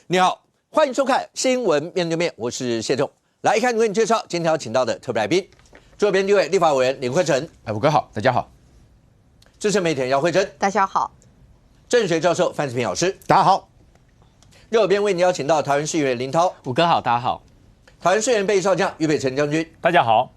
你好，欢迎收看《新闻面对面》，我是谢仲。来看为你介绍今天要请到的特别来宾，左边第一位立法委员林慧成，五哥好，大家好；资深媒体人姚慧珍，大家好；政学教授范志平老师，大家好；右边为你邀请到桃园市议员林涛，五哥好，大家好；桃园市议员备少将俞北辰将军，大家好；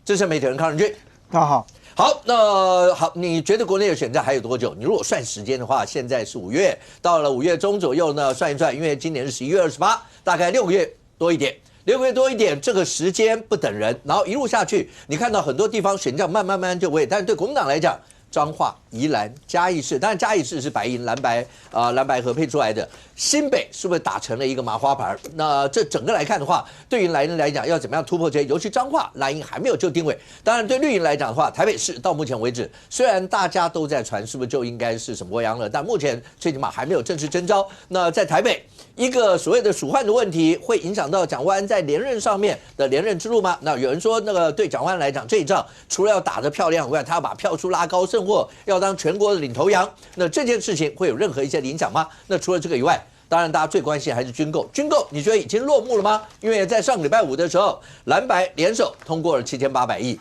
资深媒体人康仁俊，大家好。好，那好，你觉得国内的选战还有多久？你如果算时间的话，现在是5月，到了5月中左右呢，算一算，因为今年是11月28，大概6个月多一点，6个月多一点，这个时间不等人，然后一路下去，你看到很多地方选战慢慢就位，但是对国民党来讲，彰化、宜兰、嘉义市，当然嘉义市是白银蓝白合配出来的，新北是不是打成了一个麻花牌？那这整个来看的话，对于蓝营来讲，要怎么样突破这些？尤其彰化蓝营还没有就定位。当然，对绿营来讲的话，台北市到目前为止，虽然大家都在传是不是就应该是什么模样了，但目前最起码还没有正式征召。那在台北，一个所谓的蜀汉的问题，会影响到蒋万安在连任上面的连任之路吗？那有人说，那个对蒋万安来讲，这一仗除了要打得漂亮以外，他要把票数拉高，甚或要当全国的领头羊。那这件事情会有任何一些影响吗？那除了这个以外，当然大家最关心还是军购。军购你觉得已经落幕了吗？因为在上个礼拜5的时候，蓝白联手通过了7800亿，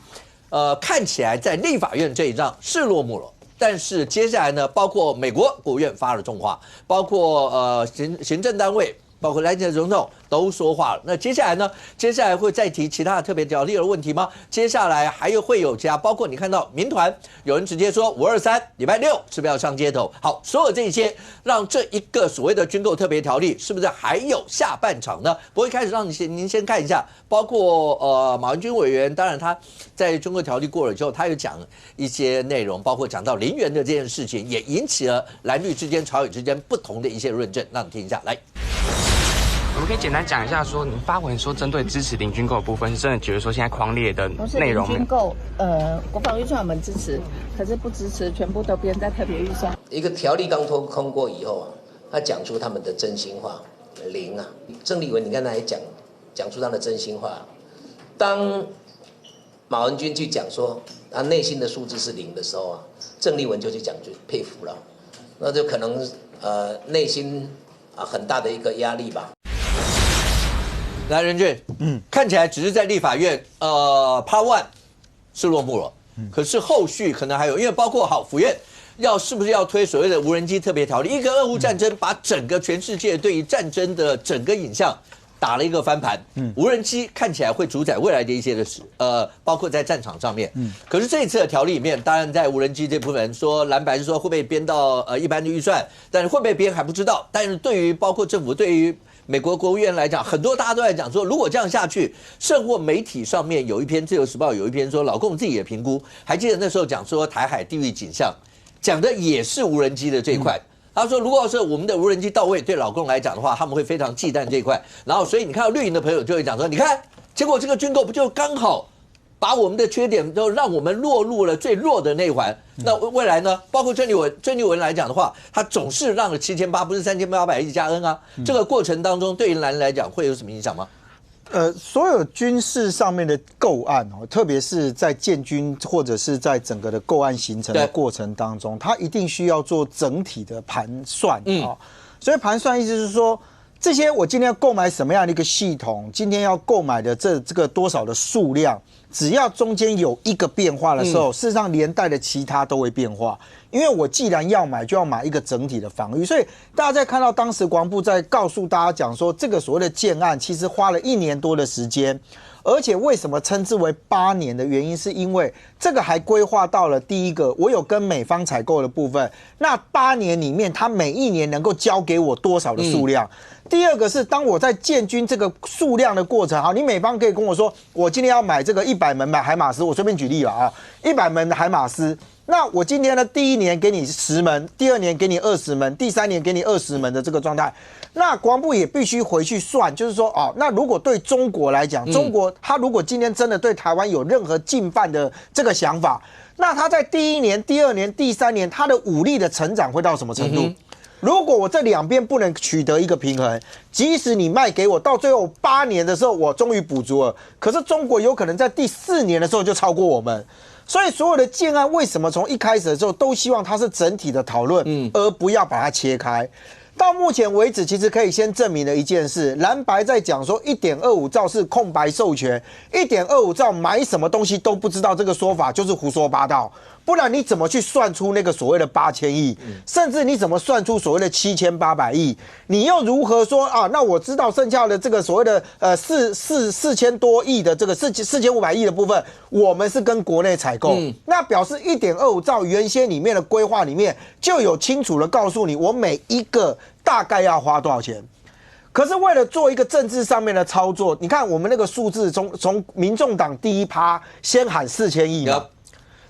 看起来在立法院这一仗是落幕了。但是接下来呢，包括美国国务院发了重话，包括行政单位，包括赖清德总统都说话了。那接下来呢？接下来会再提其他的特别条例的问题吗？接下来还会有其他，包括你看到民团有人直接说523礼拜6是不是要上街头？好，所有这些让这一个所谓的军购特别条例是不是还有下半场呢？不过一开始让您先看一下，包括马文君委员，当然他在军购条例过了之后，他有讲一些内容，包括讲到林园的这件事情，也引起了蓝绿之间、朝野之间不同的一些论证。让你听一下，来。我们可以简单讲一下，说你发文说针对支持零军购的部分，是真的觉得说现在匡列的内容零军购，国防预算我们支持，可是不支持全部都编在特别预算。一个条例刚通过以后啊，他讲出他们的真心话，零啊，郑丽文你看他也讲出他的真心话。当马文君去讲说他内心的数字是0的时候啊，郑丽文就去讲句佩服了，那就可能内心很大的一个压力吧。来，任俊，看起来只是在立法院Part 1是落幕了，可是后续可能还有，因为包括府院是不是要推所谓的无人机特别条例？一个俄乌战争把整个全世界对于战争的整个影像打了一个翻盘，无人机看起来会主宰未来的一些的事，包括在战场上面。可是这一次的条例里面，当然在无人机这部分说蓝白是说会不会编到一般的预算，但是会不会编还不知道。但是对于包括政府对于美国国务院来讲，很多大家都在讲说，如果这样下去，甚或媒体上面有一篇《自由时报》有一篇说，老共自己也评估，还记得那时候讲说台海地域景象，讲的也是无人机的这一块。他说，如果是我们的无人机到位，对老共来讲的话，他们会非常忌惮这一块。然后，所以你看到绿营的朋友就会讲说，你看，结果这个军购不就刚好把我们的缺点都让我们落入了最弱的那一环。那未来呢？包括郑丽文来讲的话，他总是让了7800，不是3800亿加 N 啊。这个过程当中，对于蓝人来讲会有什么影响吗？所有军事上面的构案哦，特别是在建军或者是在整个的构案形成的过程当中，它一定需要做整体的盘算啊。所以盘算意思是说，这些我今天要购买什么样的一个系统，今天要购买的这个多少的数量，只要中间有一个变化的时候，事实上连带的其他都会变化。因为我既然要买，就要买一个整体的防御，所以大家在看到当时国防部在告诉大家讲说，这个所谓的建案其实花了1年多的时间，而且为什么称之为8年的原因，是因为这个还规划到了第一个，我有跟美方采购的部分，那8年里面，它每1年能够交给我多少的数量。第二个是，当我在建军这个数量的过程，好，你美方可以跟我说，我今天要买这个100门海马斯，我随便举例了啊，100门的海马斯。那我今天呢，第1年给你10门，第2年给你20门，第3年给你20门的这个状态，那国防部也必须回去算，就是说，那如果对中国来讲，中国他如果今天真的对台湾有任何进犯的这个想法，那他在第1年、第2年、第3年，他的武力的成长会到什么程度？如果我这两边不能取得一个平衡，即使你卖给我，到最后8年的时候，我终于补足了，可是中国有可能在第4年的时候就超过我们。所以所有的建案为什么从一开始的时候都希望它是整体的讨论，而不要把它切开？到目前为止，其实可以先证明的一件事，蓝白在讲说1.25兆是空白授权，1.25兆买什么东西都不知道，这个说法就是胡说八道。不然你怎么去算出那个所谓的8000亿，甚至你怎么算出所谓的7800亿？你又如何说啊？那我知道剩下的这个所谓的4000多亿的这个4500亿的部分，我们是跟国内采购，那表示1.25兆原先里面的规划里面就有清楚的告诉你，我每一个大概要花多少钱。可是为了做一个政治上面的操作，你看我们那个数字从民众党第一趴先喊4000亿嘛。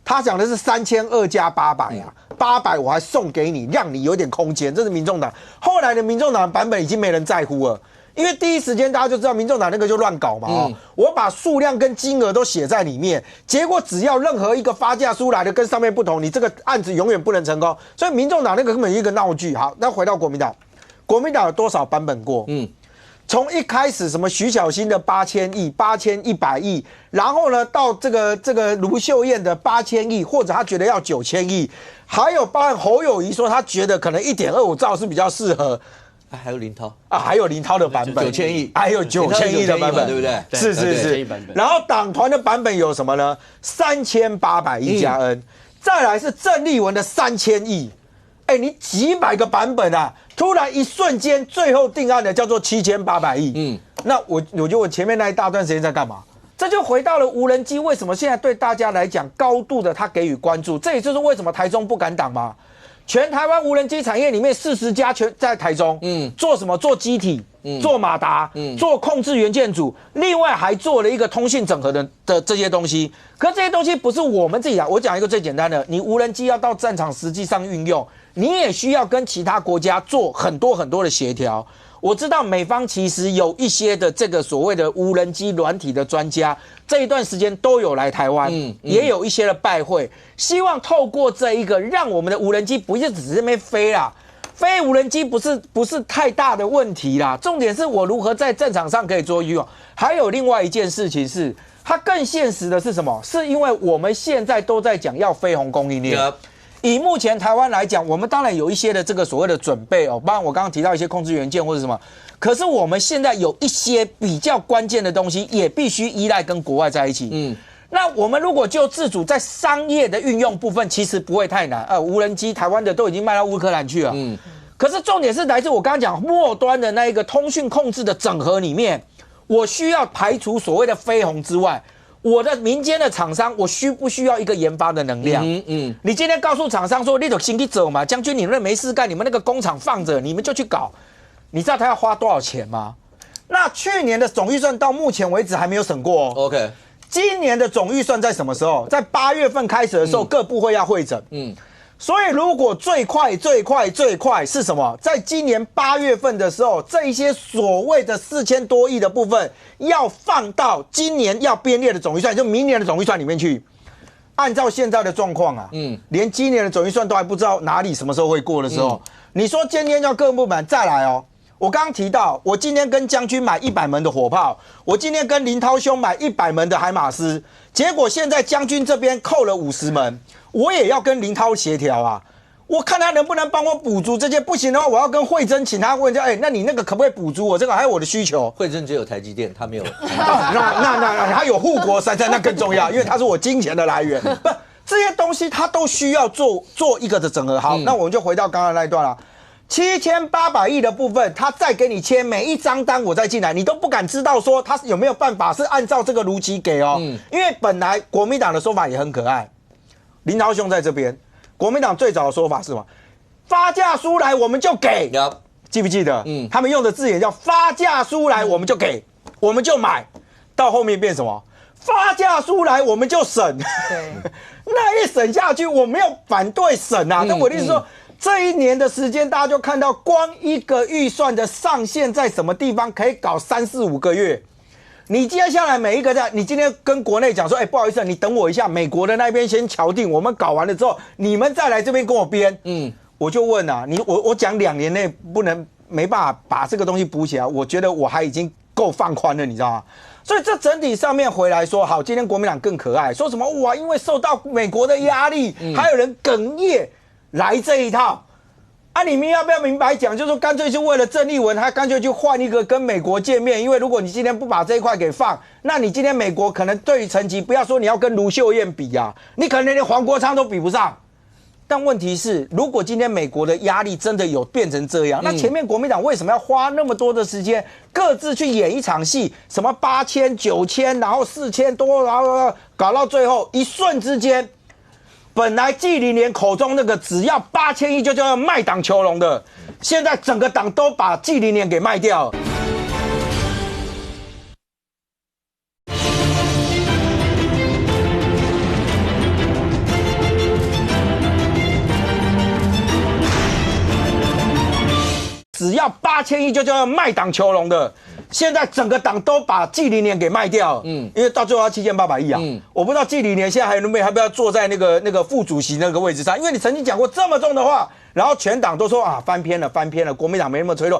他讲的是3200加800啊，800我还送给你，让你有点空间，这是民众党。后来的民众党版本已经没人在乎了，因为第一时间大家就知道民众党那个就乱搞嘛我把数量跟金额都写在里面，结果只要任何一个发价出来的跟上面不同，你这个案子永远不能成功。所以民众党那个根本一个闹剧。好，那回到国民党，国民党有多少版本过？从一开始什么徐小新的8000亿、8100亿，然后呢到这个卢秀燕的8000亿，或者他觉得要9000亿，还有包含侯友宜说他觉得可能1.25兆是比较适合，还有林涛啊，还有林涛的版本9000亿，还有9000亿的版本，对不对？是。然后党团的版本有什么呢？3800亿加 N，再来是郑丽文的3000亿。你几百个版本啊，突然一瞬间，最后定案的叫做7800亿。那我就问前面那一大段时间在干嘛？这就回到了无人机为什么现在对大家来讲高度的他给予关注，这也就是为什么台中不敢挡嘛。全台湾无人机产业里面40家全在台中，做什么？做机体，做马达，做控制元件组，另外还做了一个通讯整合的这些东西。可这些东西不是我们自己我讲一个最简单的，你无人机要到战场实际上运用，你也需要跟其他国家做很多很多的协调。我知道美方其实有一些的这个所谓的无人机软体的专家，这一段时间都有来台湾，也有一些的拜会，希望透过这一个让我们的无人机不是只是在那边飞啦，飞无人机不是太大的问题啦，重点是我如何在战场上可以做运用。还有另外一件事情是，它更现实的是什么？是因为我们现在都在讲要飞鸿供应链。以目前台湾来讲，我们当然有一些的这个所谓的准备包括我刚刚提到一些控制元件或者什么，可是我们现在有一些比较关键的东西，也必须依赖跟国外在一起。那我们如果就自主在商业的运用部分，其实不会太难。无人机台湾的都已经卖到乌克兰去了。可是重点是来自我刚刚讲末端的那一个通讯控制的整合里面，我需要排除所谓的飞鸿之外，我的民间的厂商，我需不需要一个研发的能量？你今天告诉厂商说，你就先去走嘛，将军你们没事干，你们那个工厂放着，你们就去搞。你知道他要花多少钱吗？那去年的总预算到目前为止还没有审过OK， 今年的总预算在什么时候？在8月份开始的时候，各部会要会诊。所以如果最快是什么？在今年8月份的时候，这一些所谓的4000多亿的部分要放到今年要编列的总预算，就明年的总预算里面去。按照现在的状况啊，连今年的总预算都还不知道哪里什么时候会过的时候，你说今天要各部门再来我刚刚提到，我今天跟将军买100门的火炮，我今天跟林涛兄买100门的海马斯，结果现在将军这边扣了50门，我也要跟林涛协调啊。我看他能不能帮我补足这些，不行的话，我要跟慧珍请他问一下，那你那个可不可以补足我这个？还有我的需求。慧珍只有台积电，他没有。那他有护国山寨，那更重要，因为他是我金钱的来源。不，这些东西他都需要做一个的整合。好，那我们就回到刚刚那一段了。7800亿的部分，他再给你签每一张单，我再进来，你都不敢知道说他有没有办法是按照这个如期给因为本来国民党的说法也很可爱，林涛兄在这边，国民党最早的说法是什么？发价书来我们就给，记不记得？他们用的字眼叫发价书来我们就给，我们就买，到后面变什么？发价书来我们就审，那一审下去，我没有反对审啊，但我的意思说。这一年的时间，大家就看到光一个预算的上限在什么地方可以搞3、4、5个月。你接下来每一个你今天跟国内讲说，不好意思，你等我一下，美国的那边先敲定，我们搞完了之后，你们再来这边跟我编。我就问啊，我讲2年内没办法把这个东西补起来，我觉得我还已经够放宽了，你知道吗？所以这整体上面回来说，好，今天国民党更可爱，说什么哇，因为受到美国的压力，还有人哽咽。来这一套，啊，你们要不要明白讲？就是说，干脆就为了郑丽文，他干脆就换一个跟美国见面。因为如果你今天不把这一块给放，那你今天美国可能对于成绩，不要说你要跟卢秀燕比啊，你可能连黄国昌都比不上。但问题是，如果今天美国的压力真的有变成这样，那前面国民党为什么要花那么多的时间，各自去演一场戏？什么8000、9000，然后4000多，然后搞到最后一瞬之间。本来纪凌莲口中那个只要8000亿就叫做卖党求荣的，现在整个党都把纪凌莲给卖掉了。只要8000亿就叫做卖党求荣的。现在整个党都把纪凌莲给卖掉了，因为到最后要7800亿啊，我不知道纪凌莲现在还要不要坐在那个副主席那个位置上，因为你曾经讲过这么重的话，然后全党都说啊翻篇了，国民党没那么脆弱，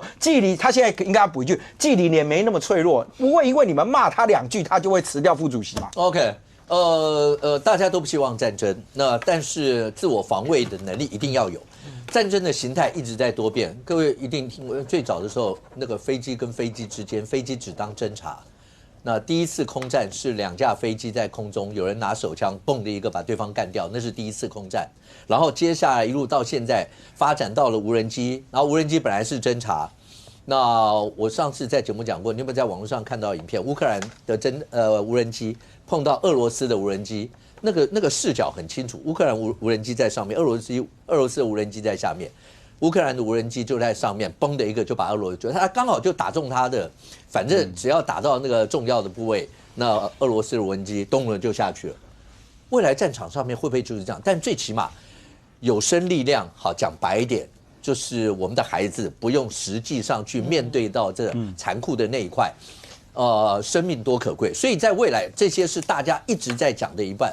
他现在应该要补一句，纪凌莲没那么脆弱，不会因为你们骂他2句，他就会辞掉副主席嘛 ？OK， 大家都不希望战争，但是自我防卫的能力一定要有。战争的形态一直在多变，各位一定听过，最早的时候，那个飞机跟飞机之间，飞机只当侦察。那第一次空战是2架飞机在空中，有人拿手枪，嘣的一个把对方干掉，那是第一次空战。然后接下来一路到现在，发展到了无人机，然后无人机本来是侦察。那我上次在节目讲过，你有没有在网络上看到影片？乌克兰的无人机碰到俄罗斯的无人机。那个视角很清楚，乌克兰无人机在上面，俄罗斯的无人机在下面，乌克兰的无人机就在上面，嘣的一个就把俄罗斯，他刚好就打中他的，反正只要打到那个重要的部位，那俄罗斯的无人机咚了就下去了。未来战场上面会不会就是这样？但最起码有生力量，好讲白一点，就是我们的孩子不用实际上去面对到这残酷的那一块，生命多可贵，所以在未来这些是大家一直在讲的一段。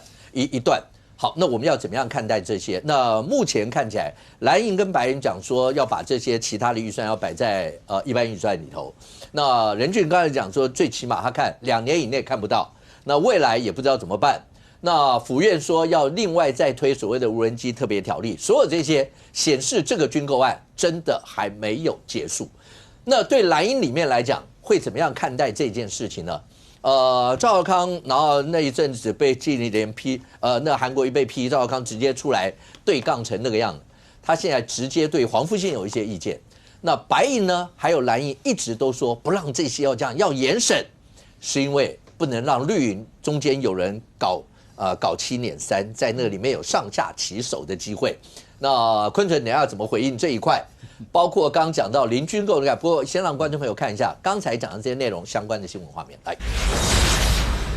好，那我们要怎么样看待这些？那目前看起来，蓝营跟白营讲说要把这些其他的预算要摆在一般预算里头。那任俊刚才讲说，最起码他看2年以内看不到，那未来也不知道怎么办。那府院说要另外再推所谓的无人机特别条例，所有这些显示这个军购案真的还没有结束。那对蓝营里面来讲，会怎么样看待这件事情呢？赵少康，然后那一阵子被纪凌莲批，那韩国瑜被批，赵少康直接出来对杠成那个样子。他现在直接对黄复兴有一些意见。那白营呢，还有蓝营一直都说不让这些要这样，要严审，是因为不能让绿营中间有人搞7捻3，在那里面有上下其手的机会。那坤城你要怎么回应这一块？包括刚讲到零军购的，不过先让观众朋友看一下刚才讲的这些内容相关的新闻画面。来，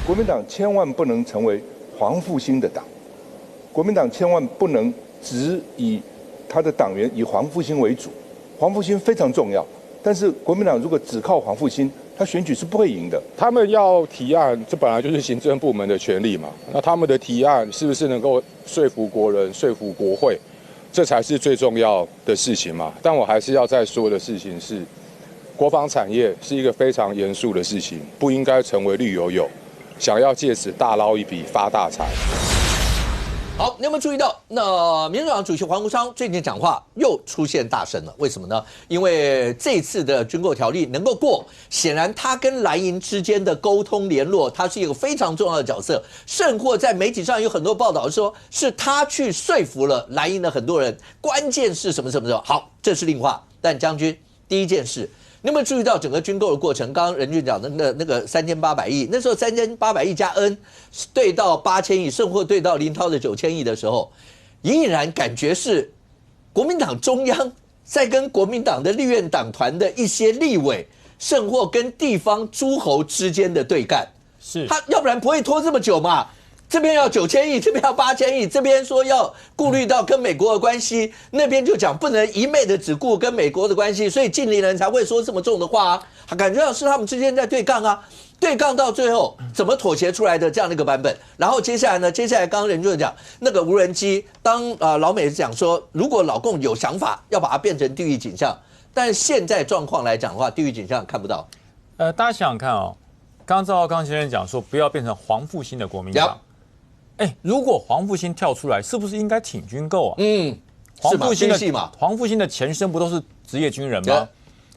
国民党千万不能成为黄复兴的党，国民党千万不能只以他的党员以黄复兴为主，黄复兴非常重要，但是国民党如果只靠黄复兴，他选举是不会赢的。他们要提案，这本来就是行政部门的权利嘛，那他们的提案是不是能够说服国人、说服国会？这才是最重要的事情嘛。但我还是要再说的事情是，国防产业是一个非常严肃的事情，不应该成为绿油油，想要借此大捞一笔发大财。好，你有没有注意到？那民主党主席黄国昌最近讲话又出现大声了，为什么呢？因为这次的军购条例能够过，显然他跟蓝营之间的沟通联络，他是一个非常重要的角色。甚或在媒体上有很多报道说，是他去说服了蓝营的很多人。关键是什么？好，这是另话。但将军，第一件事。你有没有注意到整个军购的过程？刚刚任俊讲的那个3800亿，那时候3800亿加 N 对到8000亿，甚或对到林涛的9000亿的时候，隐然感觉是国民党中央在跟国民党的立院党团的一些立委，甚或跟地方诸侯之间的对干。是他要不然不会拖这么久嘛。这边要9000亿，这边要8000亿，这边说要顾虑到跟美国的关系，那边就讲不能一昧的只顾跟美国的关系，所以近邻人才会说这么重的话啊，感觉上是他们之间在对杠啊，对杠到最后怎么妥协出来的这样的一个版本。然后接下来呢，刚刚任就讲那个无人机，当老美讲说，如果老共有想法要把它变成地狱景象，但是现在状况来讲的话，地狱景象看不到。大家想想看哦，刚刚赵少康先生讲说不要变成黄复兴的国民党。如果黄复兴跳出来，是不是应该挺军购啊？黄复兴是嘛？黄复兴的前身不都是职业军人吗？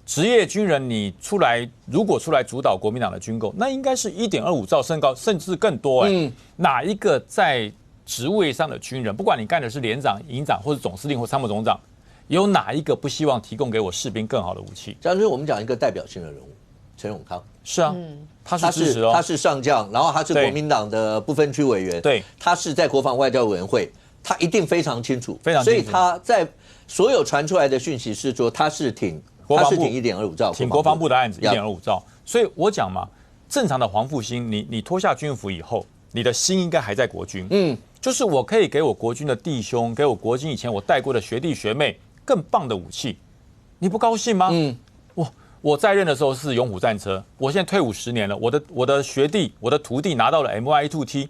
职业军人你出来，如果出来主导国民党的军购，那应该是1.25兆身高，甚至更多哪一个在职位上的军人，不管你干的是连长、营长，或是总司令或参谋总长，有哪一个不希望提供给我士兵更好的武器？将军，我们讲一个代表性的人物，陈永康。是啊，他是支持哦，他是上将，然后他是国民党的不分区委员，对，他是在国防外交委员会，他一定非常清楚，非常清楚。所以他在所有传出来的讯息是说他是挺1.25兆，挺国防部的案子1.25兆。所以我讲嘛，正常的黄复兴，你脱下军服以后，你的心应该还在国军，就是我可以给我国军的弟兄，给我国军以前我带过的学弟学妹更棒的武器，你不高兴吗？我在任的时候是勇虎战车，我现在退伍10年了，我的学弟、我的徒弟拿到了 MY2T，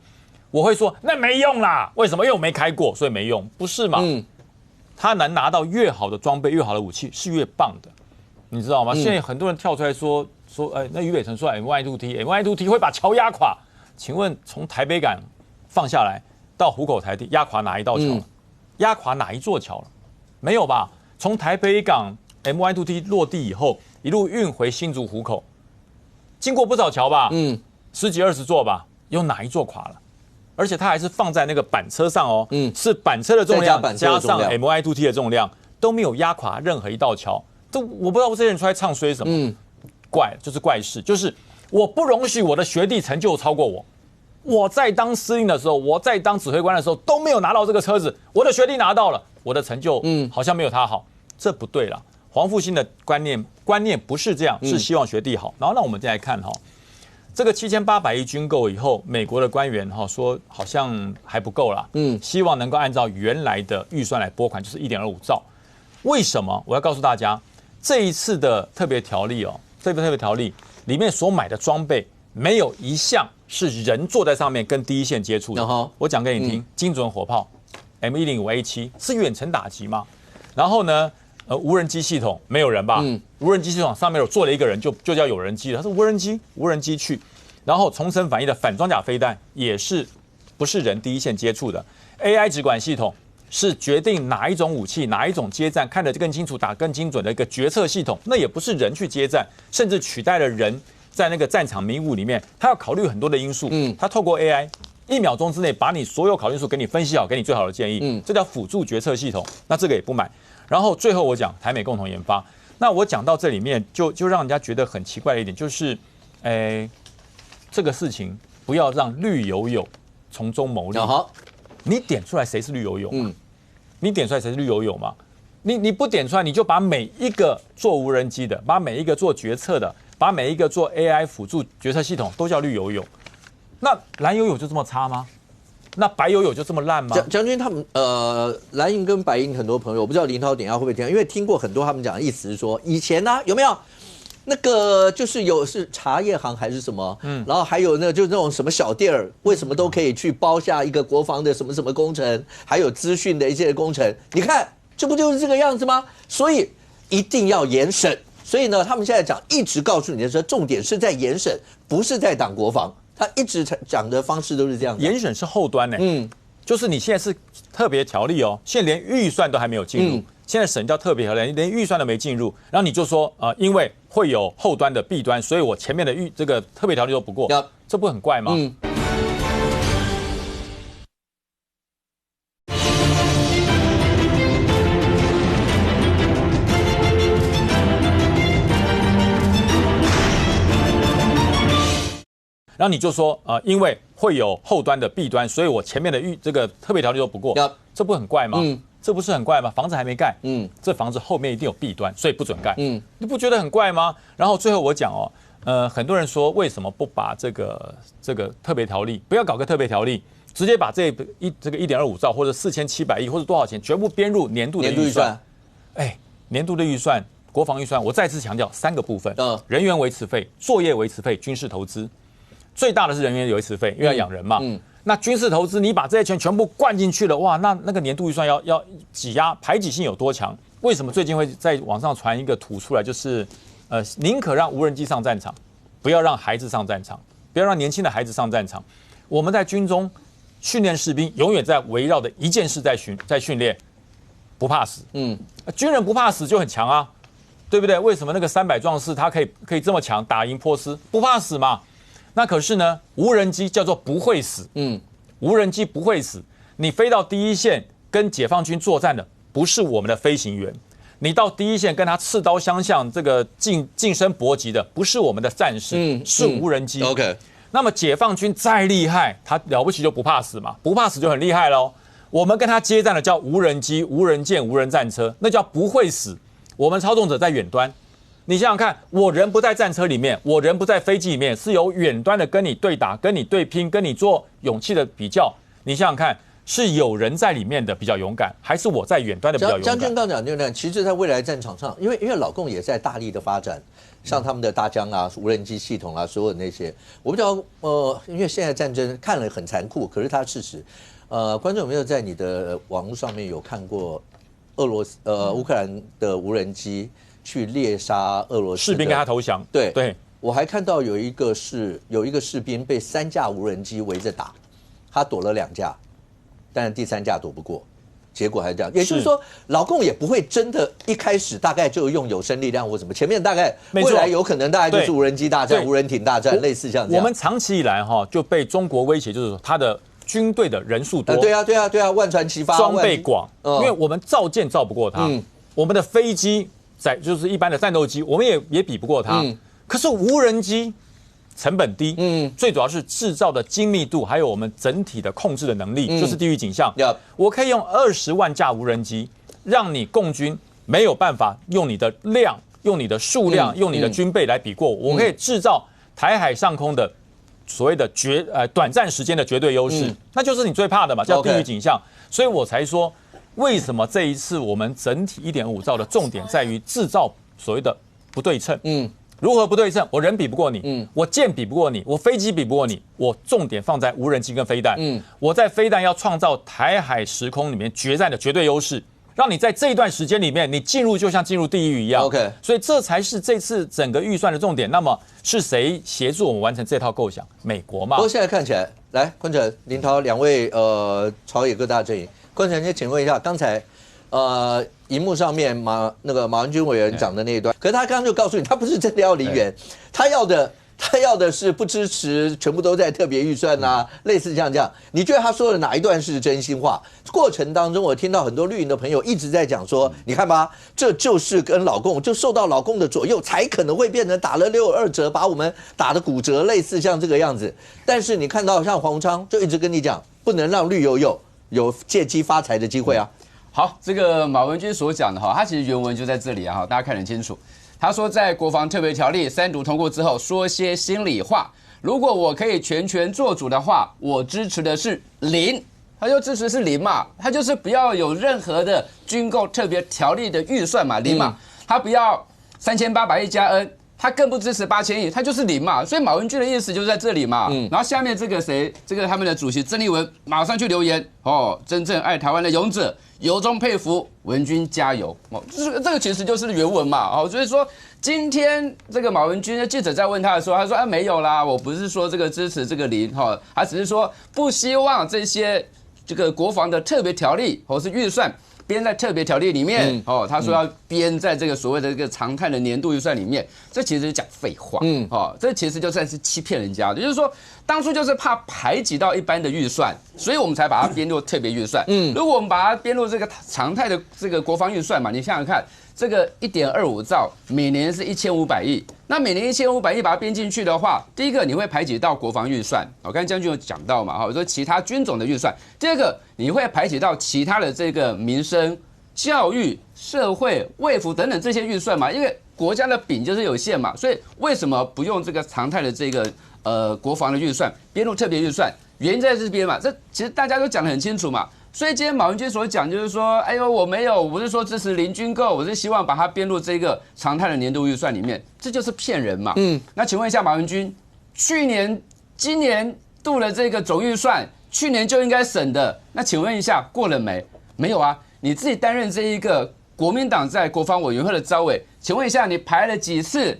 我会说那没用啦，为什么？因为我没开过，所以没用，不是嘛？他能拿到越好的装备、越好的武器是越棒的，你知道吗？现在很多人跳出来说，那俞北辰说 MY2T 会把桥压垮，请问从台北港放下来到湖口台地，压垮哪一道桥？压垮哪一座桥了？没有吧？从台北港 MY2T 落地以后，一路运回新竹湖口，经过不少桥吧，10几20座吧，有哪一座垮了？而且它还是放在那个板车上哦，是板车的重量加上 MY2T 的重量都没有压垮任何一道桥。我不知道这些人出来唱衰什么，就是怪事，就是我不容许我的学弟成就超过我。我在当司令的时候，我在当指挥官的时候都没有拿到这个车子，我的学弟拿到了，我的成就好像没有他好，这不对了。黄复兴的观念不是这样，是希望学弟好。然后让我们再来看这个7800亿军购以后，美国的官员说好像还不够啦，希望能够按照原来的预算来拨款，就是1.25兆。为什么？我要告诉大家，这一次的特别条例这个特别条例里面所买的装备，没有一项是人坐在上面跟第一线接触的。我讲给你听，精准火炮 M105A7 是远程打击吗？然后呢？无人机系统没有人吧？无人机系统上面有坐了一个人，就叫有人机了。它是无人机去，然后重绳反应的反装甲飞弹也是不是人第一线接触的。AI 指管系统是决定哪一种武器、哪一种接战看得更清楚、打更精准的一个决策系统，那也不是人去接战，甚至取代了人在那个战场迷雾里面，他要考虑很多的因素。他透过 AI 1秒钟之内把你所有考虑因素给你分析好，给你最好的建议。这叫辅助决策系统。那这个也不买。然后最后我讲台美共同研发，那我讲到这里面就让人家觉得很奇怪的一点就是，这个事情不要让绿油油从中牟利。你点出来谁是绿油油嘛？你点出来谁是绿油油嘛？你不点出来，你就把每一个做无人机的，把每一个做决策的，把每一个做 AI 辅助决策系统都叫绿油油，那蓝油油就这么差吗？那白油油就这么烂吗？将军他们蓝营跟白营很多朋友，我不知道林涛等一下会不会听，因为听过很多他们讲的意思是说，以前呢有没有那个就是是茶叶行还是什么，然后还有就那种什么小店儿，为什么都可以去包下一个国防的什么什么工程，还有资讯的一些工程，你看这不就是这个样子吗？所以一定要严审。所以呢，他们现在讲一直告诉你的说，重点是在严审，不是在挡国防。他一直讲的方式都是这样。严审是后端呢，就是你现在是特别条例现在连预算都还没有进入，现在审叫特别条例，连预算都没进入，然后你就说因为会有后端的弊端，所以我前面的这个特别条例都不过，这不很怪吗？然后你就说因为会有后端的弊端，所以我前面的这个特别条例都不过，这不很怪吗？这不是很怪吗？房子还没盖，这房子后面一定有弊端，所以不准盖，你不觉得很怪吗？然后最后我讲很多人说为什么不把这个特别条例，不要搞个特别条例，直接把这个1.25兆或者4700亿或者多少钱全部编入年度的预算？年度的预算，国防预算，我再次强调3个部分：人员维持费、作业维持费、军事投资。最大的是人员维持费，因为要养人嘛。那军事投资，你把这些钱全部灌进去了，哇，那个年度预算要挤压，排挤性有多强？为什么最近会在网上传一个图出来，就是宁可让无人机上战场，不要让孩子上战场，不要让年轻的孩子上战场。我们在军中训练士兵，永远在围绕的一件事在训练，不怕死，军人不怕死就很强啊，对不对？为什么那个300壮士他可以这么强，打赢波斯，不怕死嘛？那可是呢，无人机叫做不会死，无人机不会死，你飞到第一线跟解放军作战的不是我们的飞行员，你到第一线跟他刺刀相向，这个近身搏击的不是我们的战士，是无人机。OK， 那么解放军再厉害，他了不起就不怕死嘛？不怕死就很厉害喽。我们跟他接战的叫无人机、无人舰、无人战车，那叫不会死。我们操纵者在远端，你想想看，我人不在战车里面，我人不在飞机里面，是由远端的跟你对打、跟你对拼、跟你做勇气的比较。你想想看，是有人在里面的比较勇敢，还是我在远端的比较勇敢？将军刚讲对不对？其实，在未来战场上，因为老共也在大力的发展，像他们的大疆啊、无人机系统啊，所有的那些，我不知道因为现在战争看了很残酷，可是它事实。观众有没有在你的网络上面有看过乌克兰的无人机去猎杀俄罗斯士兵，跟他投降？对，我还看到有一个士兵被3架无人机围着打，他躲了2架，但是第3架躲不过，结果还是这样。也就是说，老共也不会真的一开始大概就用有生力量或什么，前面大概未来有可能大概就是无人机大战、无人艇大战，类似像这样。我们长期以来就被中国威胁，就是他的军队的人数多，对啊，万船齐发，装备广，因为我们造舰造不过他，我们的飞机就是一般的战斗机，我们也比不过他。可是无人机成本低，最主要是制造的精密度，还有我们整体的控制的能力，就是地狱景象。我可以用20万架无人机，让你共军没有办法用你的量、用你的数量、用你的军备来比过我。我可以制造台海上空的所谓的短暂时间的绝对优势，那就是你最怕的嘛，叫地狱景象。所以我才说，为什么这一次我们整体1.5兆的重点在于制造所谓的不对称。如何不对称？我人比不过你，我舰比不过你，我飞机比不过你，我重点放在无人机跟飞弹。我在飞弹要创造台海时空里面决战的绝对优势。让你在这一段时间里面，你进入就像进入地狱一样。OK， 所以这才是这次整个预算的重点。那么是谁协助我们完成这套构想？美国嘛。不过现在看起来，来坤城、林涛2位朝野各大阵营，坤城先请问一下，刚才荧幕上面马文君委员讲的那一段，可是他刚刚就告诉你，他不是真的要离园，他要的是不支持，全部都在特别预算啊，类似这样。你觉得他说的哪一段是真心话？过程当中，我听到很多绿营的朋友一直在讲说，你看吧，这就是跟老共就受到老共的左右，才可能会变成打了62折，把我们打得骨折，类似像这个样子。但是你看到像黄昌就一直跟你讲，不能让绿油有借机发财的机会啊。好，这个马文君所讲的他其实原文就在这里啊，大家看得很清楚。他说，在国防特别条例3读通过之后，说些心里话。如果我可以全权做主的话，我支持的是0。他就支持是0嘛，他就是不要有任何的军购特别条例的预算嘛，0嘛。他不要3800亿加 N， 他更不支持8000亿，他就是0嘛。所以马文君的意思就是在这里嘛。然后下面这个谁，这个他们的主席曾丽文马上去留言真正爱台湾的勇者。由衷佩服，文君加油！这个其实就是原文嘛，所以说今天这个马文君的记者在问他的时候，他说没有啦，我不是说这个支持这个0，他只是说不希望这些这个国防的特别条例或是预算编在特别条例里面，他说要编在这个所谓的这个常态的年度预算里面，这其实是讲废话，这其实就算是欺骗人家的，就是说当初就是怕排挤到一般的预算，所以我们才把它编入特别预算。如果我们把它编入这个常态的这个国防预算嘛，你想想看，这个1.25兆每年是1500亿，那每年1500亿把它编进去的话，第一个你会排挤到国防预算，刚才将军有讲到嘛，我说其他军种的预算，第二个你会排挤到其他的这个民生、教育、社会、卫福等等这些预算嘛，因为国家的饼就是有限嘛，所以为什么不用这个常态的这个国防的预算编入特别预算？原因在这边嘛，这其实大家都讲得很清楚嘛。所以今天马文君所讲就是说，哎呦，我不是说支持0军购，我是希望把它编入这个常态的年度预算里面，这就是骗人嘛。那请问一下马文君，今年度的这个总预算，去年就应该审的，那请问一下过了没？没有啊，你自己担任这一个国民党在国防委员会的召委，请问一下你排了几次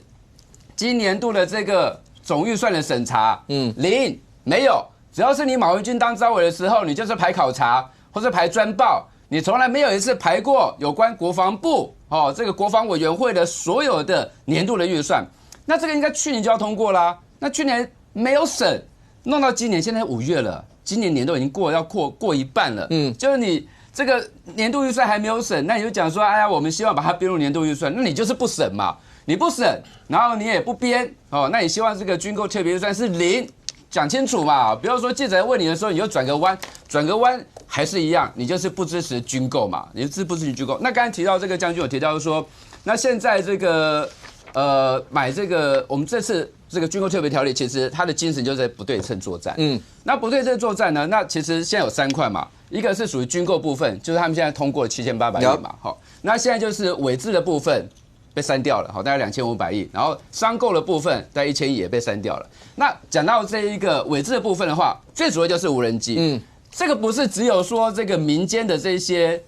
今年度的这个总预算的审查？0没有，只要是你马文君当召委的时候，你就是排考察或者排专报，你从来没有一次排过有关国防部这个国防委员会的所有的年度的预算，那这个应该去年就要通过啦。那去年没有审，弄到今年，现在5月了，今年年都已经要过一半了。就是你这个年度预算还没有审，那你就讲说，哎呀，我们希望把它编入年度预算，那你就是不审嘛，你不审，然后你也不编那你希望这个军购特别预算是0。讲清楚嘛，不要说记者问你的时候，你就转个弯还是一样，你就是不支持军购嘛，你就是不支持军购。那刚才提到这个将军有提到说，那现在这个买这个我们这次这个军购特别条例，其实它的精神就是在不对称作战。那不对称作战呢，那其实现在有3块嘛，一个是属于军购部分，就是他们现在通过7800亿嘛，好，那现在就是委制的部分。被删掉了，好，大概2500亿，然后商购的部分大概1000亿也被删掉了。那讲到这一个委制的部分的话，最主要就是无人机。这个不是只有说这个民间的这些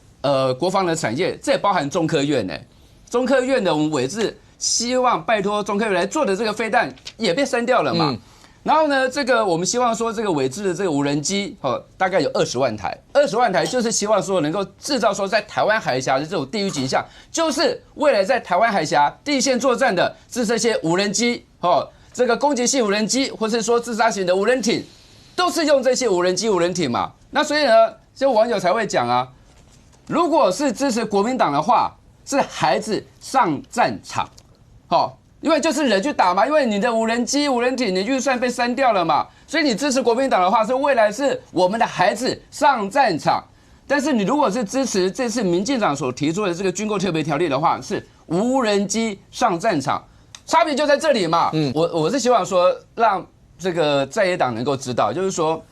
国防的产业，这也包含中科院中科院的我们委制，希望拜托中科院来做的这个飞弹也被删掉了嘛。然后呢，这个我们希望说这个委制的这个无人机大概有20万台，20万台就是希望说能够制造说在台湾海峡的这种地域景象，就是未来在台湾海峡地线作战的是这些无人机这个攻击性无人机，或是说自杀型的无人艇，都是用这些无人机无人艇嘛。那所以呢，就网友才会讲啊，如果是支持国民党的话，是孩子上战场，因为就是人去打嘛，因为你的无人机、无人艇，你预算被删掉了嘛，所以你支持国民党的话，是未来是我们的孩子上战场。但是你如果是支持这次民进党所提出的这个军购特别条例的话，是无人机上战场，差别就在这里嘛。我是希望说让这个在野党能够知道，就是说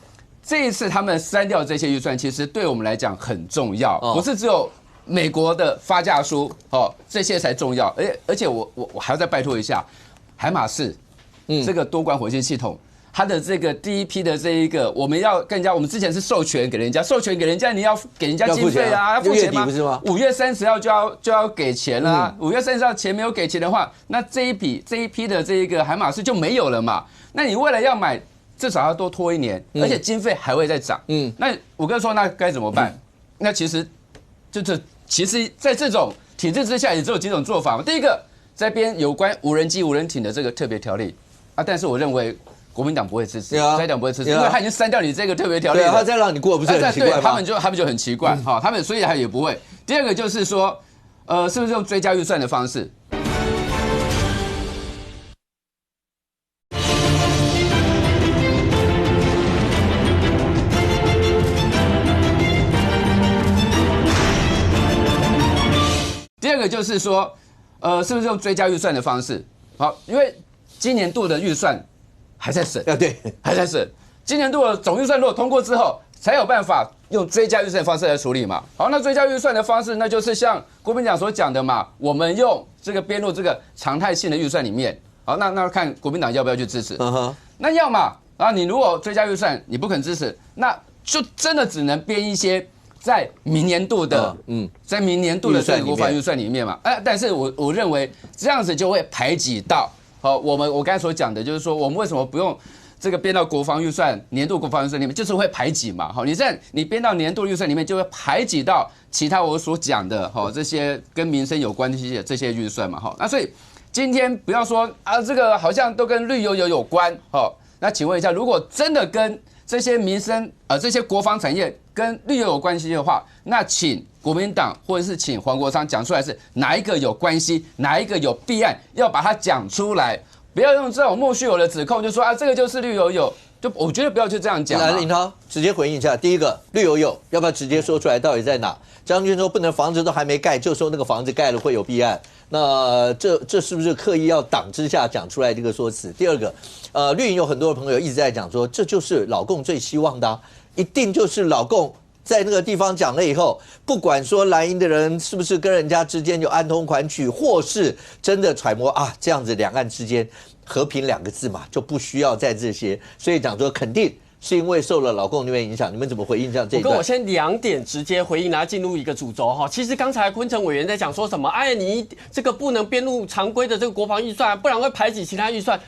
这一次他们删掉这些预算，其实对我们来讲很重要，不是只有美国的发价书这些才重要，而且我还要再拜托一下，海马士这个多管火箭系统，它的这个第一批的这一个，我们要跟人家，我们之前是授权给人家，你要给人家经费啊，要付钱吗？5月30号就要给钱了，5月30号钱没有给钱的话，那这一批的这一个海马士就没有了嘛。那你为了要买，至少要多拖1年，而且经费还会再涨。那我跟你说，那该怎么办？那其实在这种体制之下，也只有几种做法嘛。第一个，在编有关无人机、无人艇的这个特别条例但是我认为国民党不会支持，在野党不会支持，因为他已经删掉你这个特别条例了，他再让你过，不是很奇怪吗？对，他们就很奇怪，他们所以他也不会。第二个就是说，是不是用追加预算的方式？第二个就是说，是不是用追加预算的方式？好，因为今年度的预算还在审对，还在审。今年度的总预算如果通过之后，才有办法用追加预算的方式来处理嘛。好，那追加预算的方式，那就是像国民党所讲的嘛，我们用这个编入这个常态性的预算里面。好，那看国民党要不要去支持？那要嘛你如果追加预算你不肯支持，那就真的只能编一些。在明年度的在明年度的这个国防预算里面嘛，但是我认为这样子就会排挤到我刚才所讲的，就是说我们为什么不用这个编到国防预算年度国防预算里面，就是会排挤嘛。你这样你编到年度预算里面，就会排挤到其他我所讲的这些跟民生有关的这些预算嘛。那所以今天不要说这个好像都跟绿油油有关那请问一下，如果真的跟这些民生这些国防产业跟绿油有关系的话，那请国民党或者是请黄国昌讲出来是哪一个有关系，哪一个有弊案，要把它讲出来，不要用这种莫须有的指控，就说这个就是绿油油，就我觉得不要去这样讲。来，林涛直接回应一下，第一个绿油油，要不要直接说出来到底在哪？将军说不能，房子都还没盖，就说那个房子盖了会有弊案，那这是不是刻意要挡之下讲出来这个说辞？第二个，绿营有很多的朋友一直在讲说，这就是老共最希望的一定就是老共在那个地方讲了以后，不管说蓝营的人是不是跟人家之间有暗通款曲，或是真的揣摩这样子两岸之间和平2个字嘛，就不需要在这些，所以讲说肯定是因为受了老共那边影响，你们怎么回应这样这一段？我先2点直接回应，然后进入一个主轴哈。其实刚才坤城委员在讲说什么？你这个不能编入常规的这个国防预算，不然会排挤其他预算。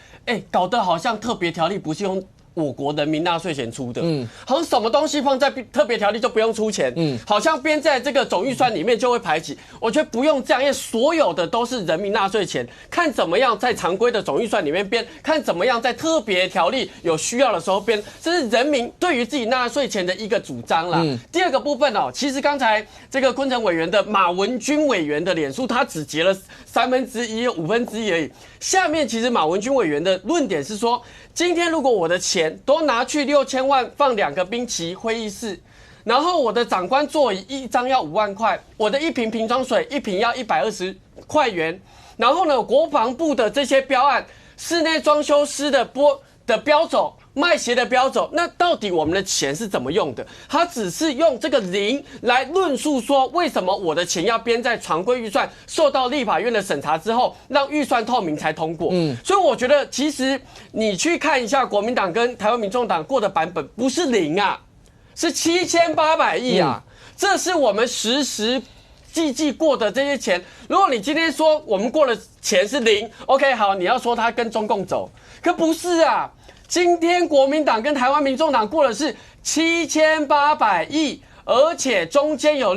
搞得好像特别条例不是用我国人民纳税钱出的，好像什么东西放在特别条例就不用出钱，好像编在这个总预算里面就会排挤。我觉得不用这样，因为所有的都是人民纳税钱，看怎么样在常规的总预算里面编，看怎么样在特别条例有需要的时候编，这是人民对于自己纳税钱的一个主张啦。第二个部分哦，其实刚才这个昆城委员的马文君委员的脸书，他只截了1/3、1/5而已。下面其实马文君委员的论点是说，今天如果我的钱都拿去6000万放2个兵棋会议室，然后我的长官座椅一张要5万块，我的一瓶瓶装水一瓶要120块元，然后呢，国防部的这些标案，室内装修师的标走。卖鞋的标走，那到底我们的钱是怎么用的？他只是用这个0来论述说，为什么我的钱要编在常规预算，受到立法院的审查之后，让预算透明才通过。所以我觉得，其实你去看一下国民党跟台湾民众党过的版本，不是0啊，是7800亿啊，这是我们实时计过的这些钱。如果你今天说我们过的钱是0，OK， 好，你要说他跟中共走，可不是啊。今天国民党跟台湾民众党过的是7800亿，而且中间有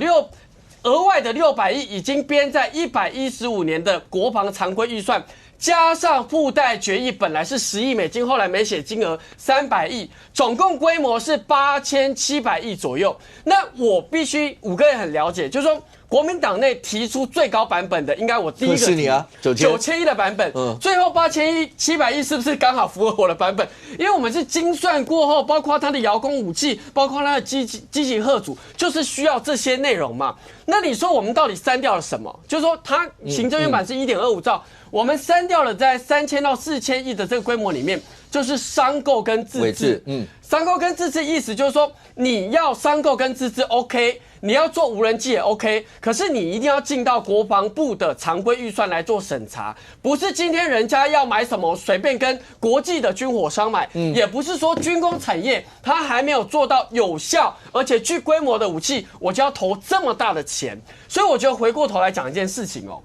额外的600亿已经编在115年的国防常规预算，加上附带决议本来是10亿美金，后来没写金额300亿，总共规模是8700亿左右。那我必须5个人很了解，就是说国民党内提出最高版本的，应该我第一个是你啊，9000亿的版本，最后8700亿是不是刚好符合我的版本？因为我们是精算过后，包括它的遥控武器，包括它的机型贺组，就是需要这些内容嘛。那你说我们到底删掉了什么？就是说它行政院版是1.25兆，我们删掉了在3000到4000亿的这个规模里面，就是商购跟自制。商购跟自制意思就是说，你要商购跟自制 OK。你要做无人机也 OK， 可是你一定要进到国防部的常规预算来做审查，不是今天人家要买什么随便跟国际的军火商买，也不是说军工产业它还没有做到有效而且具规模的武器，我就要投这么大的钱。所以我觉得回过头来讲一件事情哦，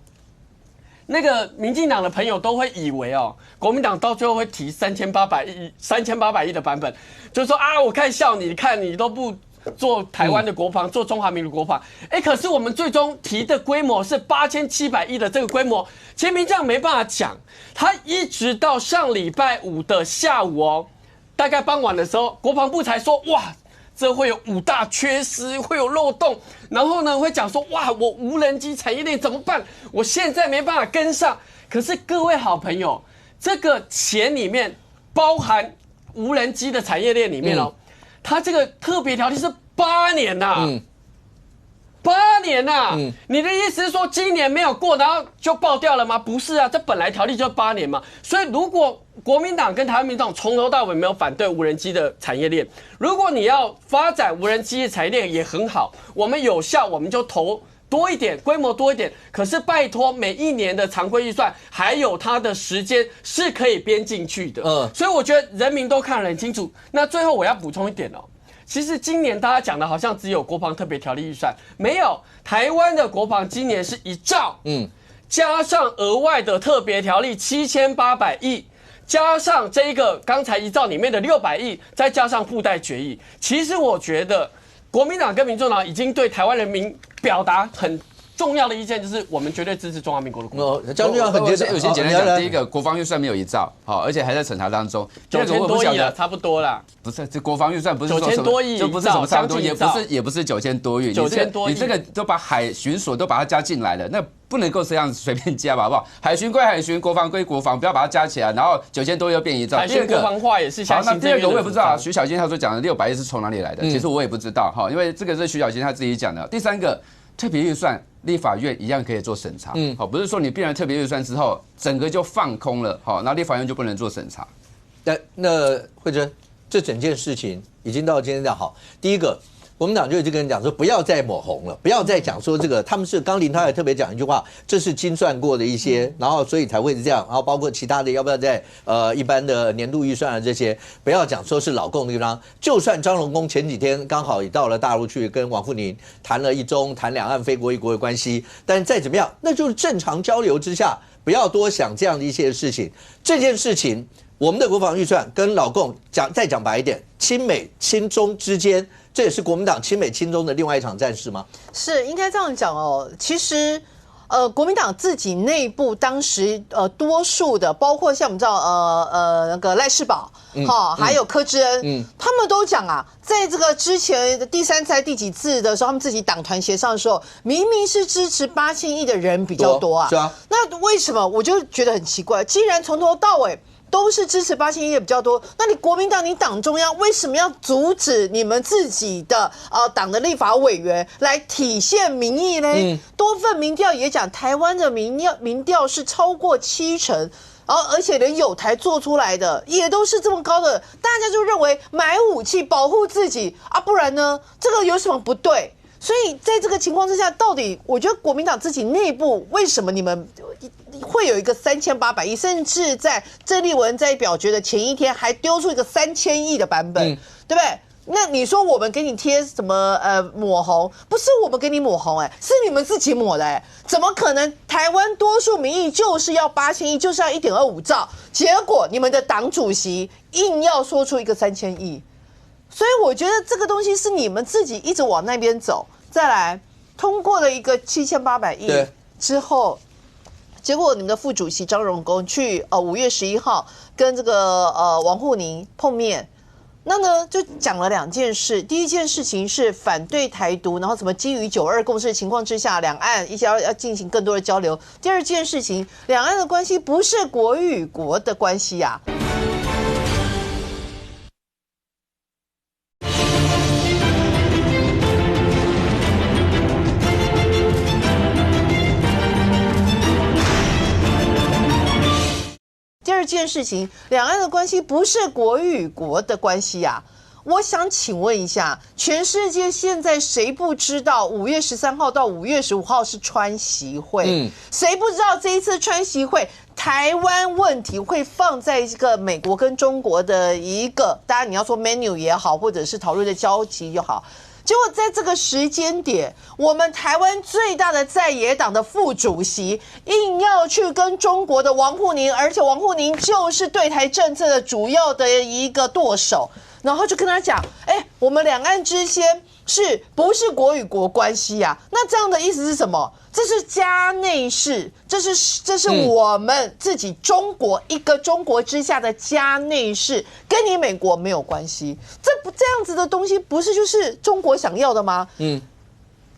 那个民进党的朋友都会以为哦，国民党到最后会提3800亿的版本，就是说啊，我看笑你，看你都不做台湾的国防，做中华民族国防，可是我们最终提的规模是8700亿的这个规模，前民这样没办法讲，他一直到上礼拜5的下午哦，大概傍晚的时候，国防部才说哇，这会有5大缺失，会有漏洞，然后呢会讲说哇，我无人机产业链怎么办？我现在没办法跟上。可是各位好朋友，这个钱里面包含无人机的产业链里面哦。他这个特别条例是8年呐，8年呐，你的意思是说今年没有过，然后就爆掉了吗？不是啊，这本来条例就8年嘛。所以如果国民党跟台湾民众从头到尾没有反对无人机的产业链，如果你要发展无人机的产业链也很好，我们有效我们就投多一点，规模多一点。可是拜托，每一年的常规预算还有它的时间是可以编进去的。所以我觉得人民都看得很清楚。那最后我要补充一点哦，其实今年大家讲的好像只有国防特别条例预算，没有，台湾的国防今年是1兆，加上额外的特别条例7800亿。加上这一个刚才1兆里面的600亿，再加上附带决议，其实我觉得国民党跟民众党已经对台湾人民表达很重要的意见，就是我们绝对支持中华民国的国防。将军要很接受。我先简单讲，第一个，国防预算没有1兆，好，而且还在审查当中。9000多亿了，差不多啦。不是，这国防预算不是说9000多亿，就不是什么差不多，也不是9000多亿。9000多亿，你这个都把海巡所都把它加进来了，那不能够这样随便加吧，好不好？海巡归海巡，国防归国防，不要把它加起来，然后9000多又变1兆。海巡国防化也是相信。好，那第二个我也不知道，徐小新他说讲的600亿是从哪里来的，其实我也不知道哈，因为这个是徐小新他自己讲的。第三个，特别预算。立法院一样可以做审查，好，不是说你变成特别预算之后，整个就放空了，好，那立法院就不能做审查。那慧珍，这整件事情已经到今天这样好，第一个。国民党就一直跟人讲说，不要再抹红了，不要再讲说这个，他们是刚林他也特别讲一句话，这是精算过的一些，然后所以才会是这样，然后包括其他的要不要在一般的年度预算啊这些，不要讲说是老共的地方，就算张荣恭前几天刚好也到了大陆去跟王沪宁谈了1中，谈两岸非国一国的关系，但是再怎么样，那就是正常交流之下，不要多想这样的一些事情，这件事情。我们的国防预算跟老共再讲白一点，亲美亲中之间，这也是国民党亲美亲中的另外一场战事吗？是应该这样讲哦。其实，国民党自己内部当时多数的，包括像我们知道那个赖士葆，还有柯志恩，他们都讲啊，在这个之前的第3次、第几次的时候，他们自己党团协商的时候，明明是支持8000亿的人比较多啊。是啊。那为什么我就觉得很奇怪？既然从头到尾都是支持8000亿的比较多，那你国民党你党中央为什么要阻止你们自己的党的立法委员来体现民意呢？多份民调也讲，台湾的民调是超过70%。而且连友台做出来的也都是这么高的，大家就认为买武器保护自己啊，不然呢，这个有什么不对？所以在这个情况之下，到底我觉得国民党自己内部为什么你们会有一个3800亿，甚至在郑丽文在表决的前一天还丢出一个3000亿的版本，对不对？那你说我们给你贴什么抹红？不是我们给你抹红，是你们自己抹的，怎么可能？台湾多数民意就是要8000亿，就是要1.25兆，结果你们的党主席硬要说出一个3000亿，所以我觉得这个东西是你们自己一直往那边走。再来通过了一个7800亿之后，结果你们的副主席张荣恭去5月11号跟这个王沪宁碰面。那呢，就讲了2件事。第一件事情是反对台独，然后怎么基于9·2共识的情况之下，两岸一起要进行更多的交流。第二件事情，两岸的关系不是国与国的关系啊。第二件事情，两岸的关系不是国与国的关系啊。我想请问一下，全世界现在谁不知道5月13号到5月15号是川习会？谁不知道这一次川习会台湾问题会放在这个美国跟中国的一个，当然你要说 menu 也好，或者是讨论的交集就好。结果在这个时间点，我们台湾最大的在野党的副主席硬要去跟中国的王沪宁，而且王沪宁就是对台政策的主要的一个舵手，然后就跟他讲，我们两岸之间是不是国与国关系啊？那这样的意思是什么？这是家内事，这是我们自己中国一个中国之下的家内事，跟你美国没有关系。这样子的东西不是就是中国想要的吗？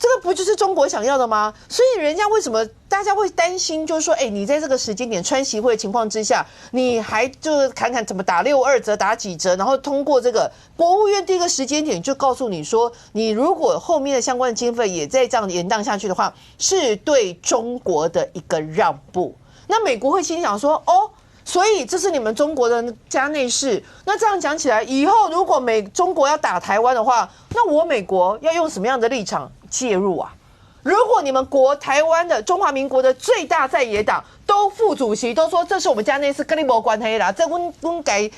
这个不就是中国想要的吗？所以人家为什么大家会担心，就是说，你在这个时间点川习会的情况之下，你还就看看怎么打62折，打几折，然后通过这个国务院第一个时间点就告诉你说，你如果后面的相关的经费也再这样延宕下去的话，是对中国的一个让步。那美国会心想说，所以这是你们中国的家内事。那这样讲起来，以后如果中国要打台湾的话，那我美国要用什么样的立场介入啊？如果你们台湾的中华民国的最大在野党都副主席都说这是我们家内事，跟你没关系啦，这我改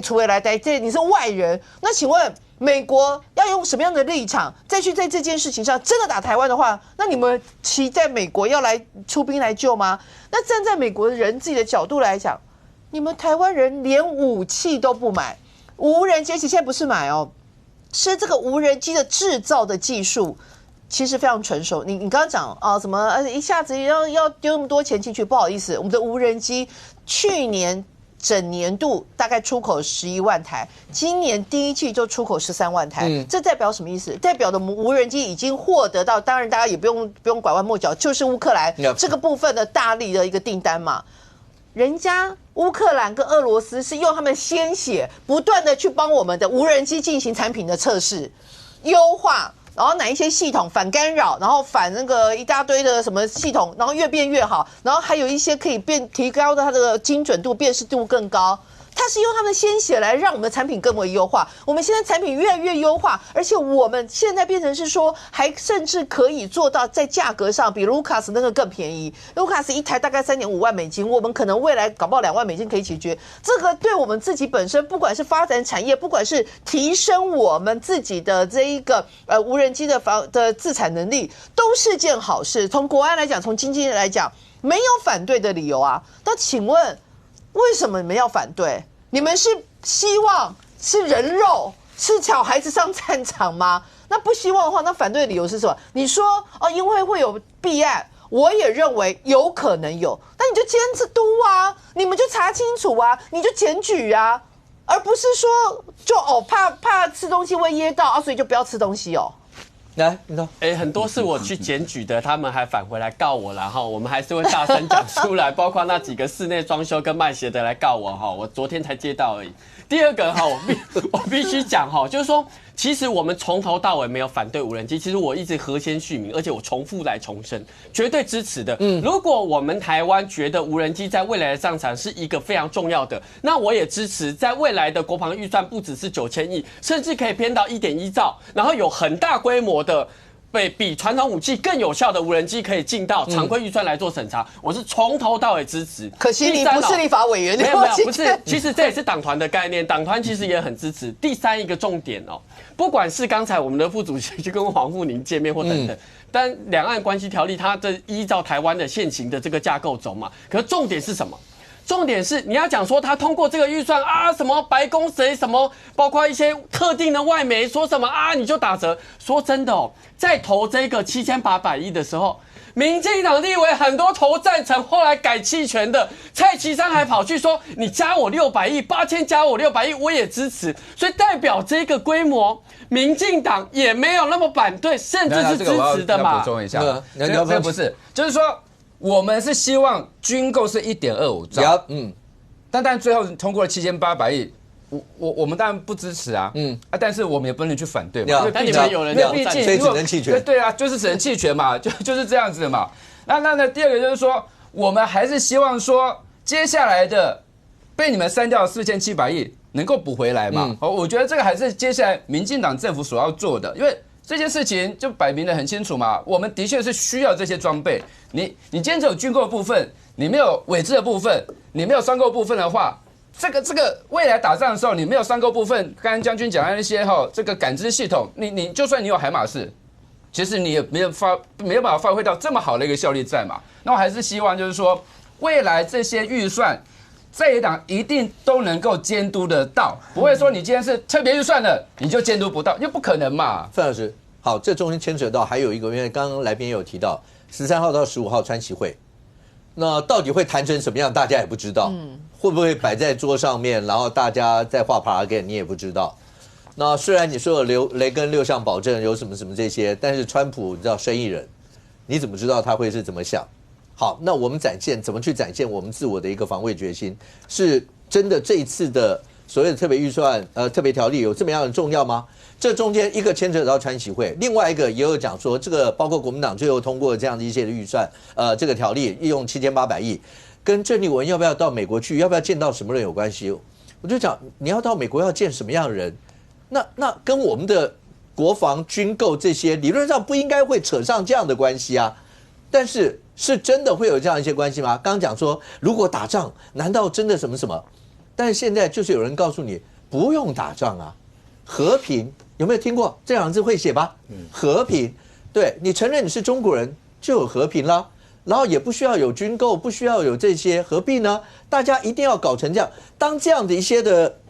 出来这你是外人，那请问美国要用什么样的立场再去在这件事情上真的打台湾的话，那你们期待美国要来出兵来救吗？那站在美国人自己的角度来讲，你们台湾人连武器都不买，无人机，而且现在不是买是这个无人机的制造的技术其实非常成熟。你刚刚讲什么一下子要丢那么多钱进去，不好意思，我们的无人机去年整年度大概出口11万台，今年第一季就出口13万台，这代表什么意思？代表的无人机已经获得到，当然大家也不用拐弯抹角，就是乌克兰这个部分的大力的一个订单嘛。人家乌克兰跟俄罗斯是用他们鲜血不断的去帮我们的无人机进行产品的测试、优化，然后哪一些系统反干扰，然后反那个一大堆的什么系统，然后越变越好，然后还有一些可以提高的它的精准度、辨识度更高。它是用他们的鲜血来让我们的产品更为优化。我们现在产品越来越优化，而且我们现在变成是说，还甚至可以做到在价格上比卢卡斯那个更便宜。卢卡斯一台大概3.5万美金，我们可能未来搞不好2万美金可以解决。这个对我们自己本身，不管是发展产业，不管是提升我们自己的这一个无人机的自产能力，都是件好事。从国安来讲，从经济来讲，没有反对的理由啊。那请问，为什么你们要反对？你们是希望吃人肉、吃小孩子上战场吗？那不希望的话，那反对的理由是什么？你说哦，因为会有弊案，我也认为有可能有，那你就监督啊，你们就查清楚啊，你就检举啊，而不是说就怕吃东西会噎到啊，所以就不要吃东西哦。来，你说，很多是我去检举的，他们还返回来告我，然后我们还是会大声讲出来，包括那几个室内装修跟卖鞋的来告我哈，我昨天才接到而已。第二个哈，我必须讲哈，就是说，其实我们从头到尾没有反对无人机，其实我一直和先续明，而且我重复来重申，绝对支持的。如果我们台湾觉得无人机在未来的上场是一个非常重要的，那我也支持在未来的国防预算不只是9000亿，甚至可以偏到1.1兆，然后有很大规模的。比传统武器更有效的无人机可以进到常规预算来做审查，我是从头到尾支持。可惜你不是立法委员，没有，不是，其实这也是党团的概念，党团其实也很支持。第三一个重点哦，不管是刚才我们的副主席就跟黄富宁见面或等等，但两岸关系条例它的依照台湾的现行的这个架构走嘛，可是重点是什么？重点是你要讲说他通过这个预算啊，什么白宫谁什么，包括一些特定的外媒说什么啊，你就打折。说真的哦，在投这个7800亿的时候，民进党立委很多投赞成，后来改弃权的蔡其昌还跑去说你加我600亿，8000加我600亿，我也支持。所以代表这个规模，民进党也没有那么反对，甚至是支持的嘛。补充一下，这不是，就是说。我们是希望军购是1.25兆，但最后通过了7800亿，我们当然不支持啊，但是我们也不能去反对嘛，但你们有人要毕竟所以只能弃权，对啊，就是只能弃权嘛，就是这样子嘛。那第二个就是说，我们还是希望说，接下来的被你们删掉的4700亿能够补回来嘛。我觉得这个还是接下来民进党政府所要做的，因为。这件事情就摆明的很清楚嘛，我们的确是需要这些装备。你今天只有军购的部分，你没有委制的部分，你没有商购部分的话，这个未来打仗的时候，你没有商购部分，刚刚将军讲的那些这个感知系统，你就算你有海马式，其实你也没有办法发挥到这么好的一个效力在嘛。那我还是希望就是说，未来这些预算。在野党一定都能够监督得到，不会说你今天是特别预算的，你就监督不到，又不可能嘛。范老师，好，这中间牵扯到还有一个，因为刚刚来宾也有提到13号到15号川习会，那到底会谈成什么样，大家也不知道，会不会摆在桌上面，然后大家再画 paragraph， 你也不知道。那虽然你说有雷根6项保证有什么什么这些，但是川普你知道生意人，你怎么知道他会是怎么想？好，那我们怎么去展现我们自我的一个防卫决心？是真的这一次的所谓的特别预算、特别条例有这么样的重要吗？这中间一个牵扯到川习会，另外一个也有讲说，这个包括国民党最后通过这样的一些的预算，这个条例用7800亿，跟郑丽文要不要到美国去，要不要见到什么人有关系？我就讲你要到美国要见什么样的人，那跟我们的国防军购这些理论上不应该会扯上这样的关系啊，但是。是真的会有这样一些关系吗？刚刚讲说，如果打仗，难道真的什么什么？但是现在就是有人告诉你，不用打仗啊，和平有没有听过这两个字会写吧？和平，对你承認你是中國人就有和平啦，然後也不需要有軍購，不需要有這些，何必呢？大家一定要搞成這樣。當這樣的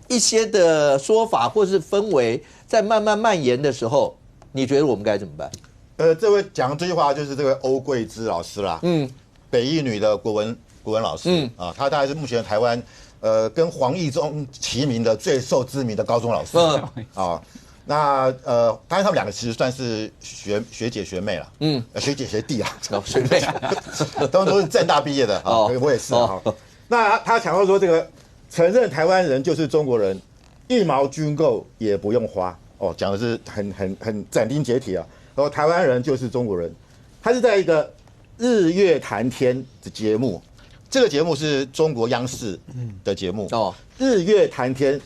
一些的說法或是氛圍在慢慢蔓延的時候，你覺得我們該怎麼辦？這位講這句話就是這位歐桂芝老師啦，北一女的國文老師，他大概是目前台灣跟黃義中齊名的最受知名的高中老師那當然他們兩個其實算是學姐學妹了，學姐學弟啊，學妹，都是政大畢業的我也是那他強調說，這個承認台灣人就是中國人，一毛軍購也不用花，講的是很斬釘截鐵啊。然後台灣人就是中國人，他是在一個日月談天的節目，這個節目是中國央視的節目。日月談天，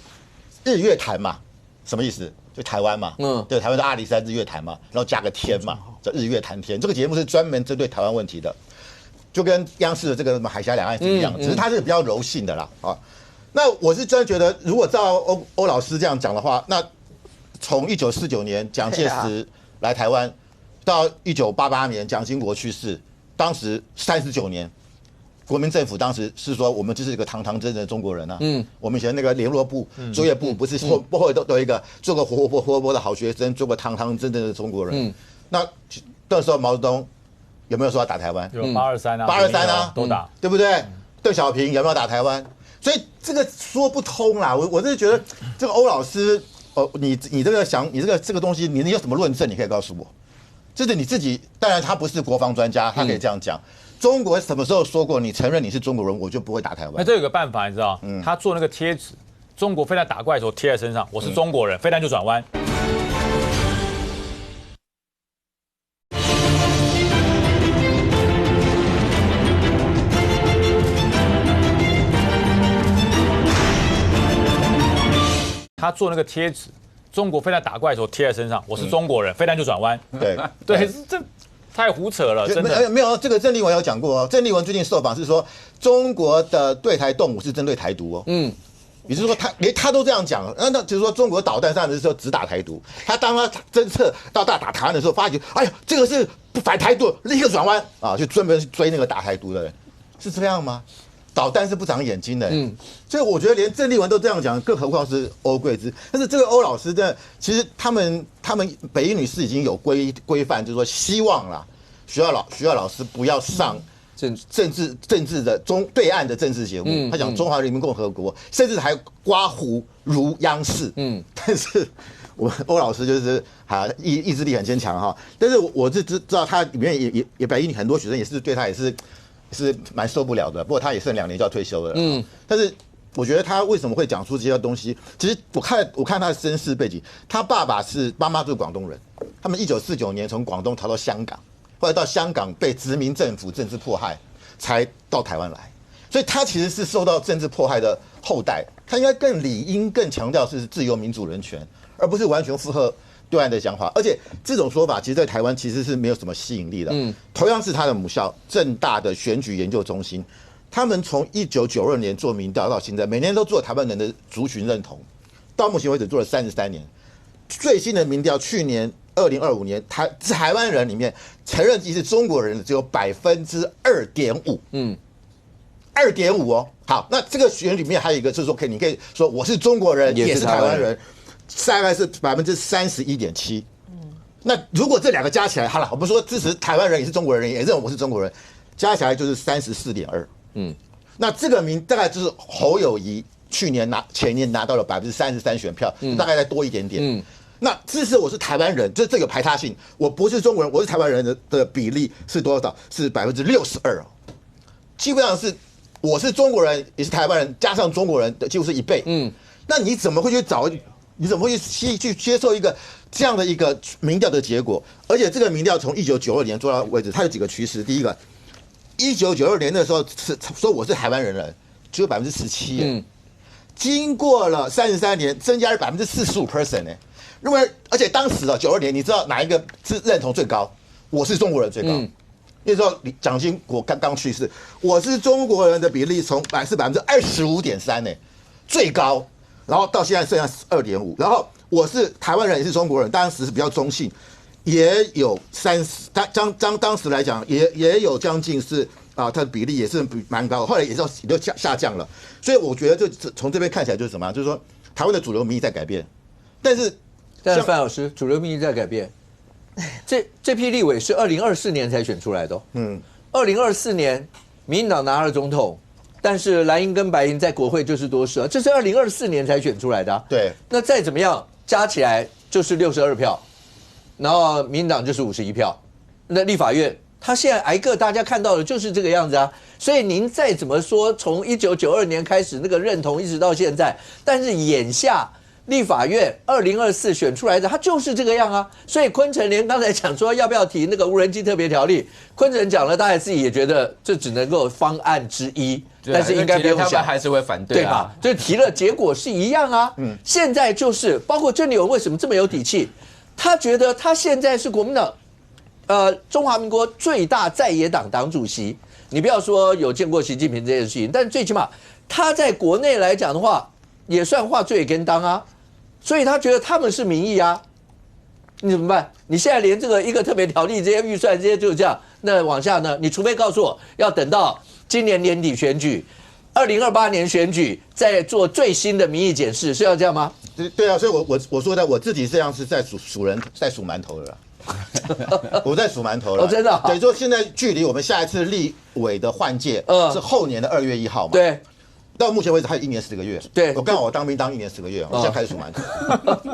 日月潭嘛，什麼意思？就台灣嘛，對，台灣的阿里山日月潭嘛，然後加個天嘛，叫日月談天。這個節目是專門針對台灣問題的，就跟央視的這個什麼海峽兩岸是一樣，只是它是比較柔性的啦。那我是真的覺得，如果照歐老師這樣講的話，那從1949年蔣介石來台灣，到1988年蔣經國去世，當時39年，国民政府当时是说我们就是一个堂堂正正的中国人啊。我们以前那个联络部、作业部不是后都有一个做个活泼的好学生，做个堂堂正正的中国人。那时候毛泽东有没有说要打台湾？有823啊，823啊，都打，对不对？邓小平有没有打台湾？所以这个说不通啦。我真的觉得这个欧老师，你这个东西，你有什么论证？你可以告诉我。就是你自己，当然他不是国防专家，他可以这样讲。中国什么时候说过你承认你是中国人，我就不会打台湾？那这有个办法，你知道？他做那个贴纸，中国飞弹打过来的时候贴在身上，我是中国人，飞弹就转弯。他做那个贴纸，中国飞弹打过来的时候贴在身上，我是中国人，飞弹就转弯。对，这太胡扯了，真的。没有，这个郑丽文有讲过哦。郑丽文最近受访是说，中国的对台动武是针对台独哦。也就是说连他都这样讲，那就是说中国导弹上的时候只打台独，当他侦测到打台湾的时候，发觉哎呀，这个是不反台独，立刻转弯啊，就专门追那个打台独的人，是这样吗？导弹是不长眼睛的，所以我觉得连郑丽文都这样讲，更何况是欧桂芝。但是这个欧老师的，其实他们北一女是已经有规范，就是说希望啦，学校老师不要上政治的对岸的政治节目。他讲中华人民共和国，甚至还刮胡如央视。但是我欧老师就是意志力很坚强哈。但是我是知道他里面也北一女很多学生也是对他也是蛮受不了的，不过他也剩2年就要退休了。但是我觉得他为什么会讲出这些东西？其实我看他的身世背景，他妈妈就是广东人，他们1949年从广东逃到香港，后来到香港被殖民政府政治迫害，才到台湾来。所以他其实是受到政治迫害的后代，他应该理应更强调是自由民主人权，而不是完全附和对岸的想法。而且这种说法其实在台湾其实是没有什么吸引力的。同样是他的母校政大的选举研究中心，他们从1992年做民调到现在，每年都做台湾人的族群认同，到目前为止做了33年。最新的民调，去年2025年台湾人里面承认自己是中国人的只有2.5%。2.5%哦。好，那这个选里面还有一个就是说，你可以说我是中国人，也是台湾人。大概是31.7%。那如果这两个加起来，好了，我们说支持台湾人也是中国人，也认为我是中国人，加起来就是34.2%。那这个大概就是侯友宜前年拿到了33%选票，大概再多一点点。那支持我是台湾人，这有排他性，我不是中国人，我是台湾人的比例是多少？是62%哦，基本上是我是中国人也是台湾人，加上中国人的几乎是1倍。那你怎么会去找？你怎么会去接受一个这样的一个民调的结果？而且这个民调从1992年做到为止，它有几个趋势。第一个，1992年的时候是说我是台湾人，只有17%。经过了33年，增加了45%呢。因为而且当时92年，你知道哪一个是认同最高？我是中国人最高。那时候蒋经国刚去世，我是中国人的比例从25.3%呢，最高。然后到现在剩下2.5%，然后我是台湾人也是中国人，当时是比较中性，也有30%，当时来讲也有将近是它的比例也是蛮高的，后来也就下降了。所以我觉得就从这边看起来就是什么，就是说台湾的主流民意在改变，但是范老师，主流民意在改变，这批立委是2024年才选出来的，2024年民进党拿了总统。但是蓝营跟白营在国会就是多数啊，这是2024年才选出来的啊。对，那再怎么样加起来就是62票，然后民进党就是51票。那立法院他现在挨个大家看到的就是这个样子啊。所以您再怎么说，从1992年开始那个认同一直到现在，但是眼下立法院2024选出来的，他就是这个样啊。所以昆城连刚才讲说要不要提那个无人机特别条例，昆城讲了，大家自己也觉得这只能够方案之一，但是应该不用想，还是会反对，对吧？就提了，结果是一样啊。现在就是包括郑丽文为什么这么有底气，他觉得他现在是国民党，中华民国最大在野党党主席。你不要说有见过习近平这件事情，但最起码他在国内来讲的话，也算画最跟当啊。所以他觉得他们是民意啊，你怎么办？你现在连这个一个特别条例这些预算这些就这样，那往下呢？你除非告诉我要等到今年年底选举，2028年选举在做最新的民意检视，是要这样吗？对啊，所以我说的我自己这样是在数人，在数馒头了啦。我在数馒头了，真的。等于说现在距离我们下一次立委的换届是后年的2月1号嘛？对。到目前为止还有1年10个月。对，我刚好我当兵当1年10个月，我现在开始数馒头，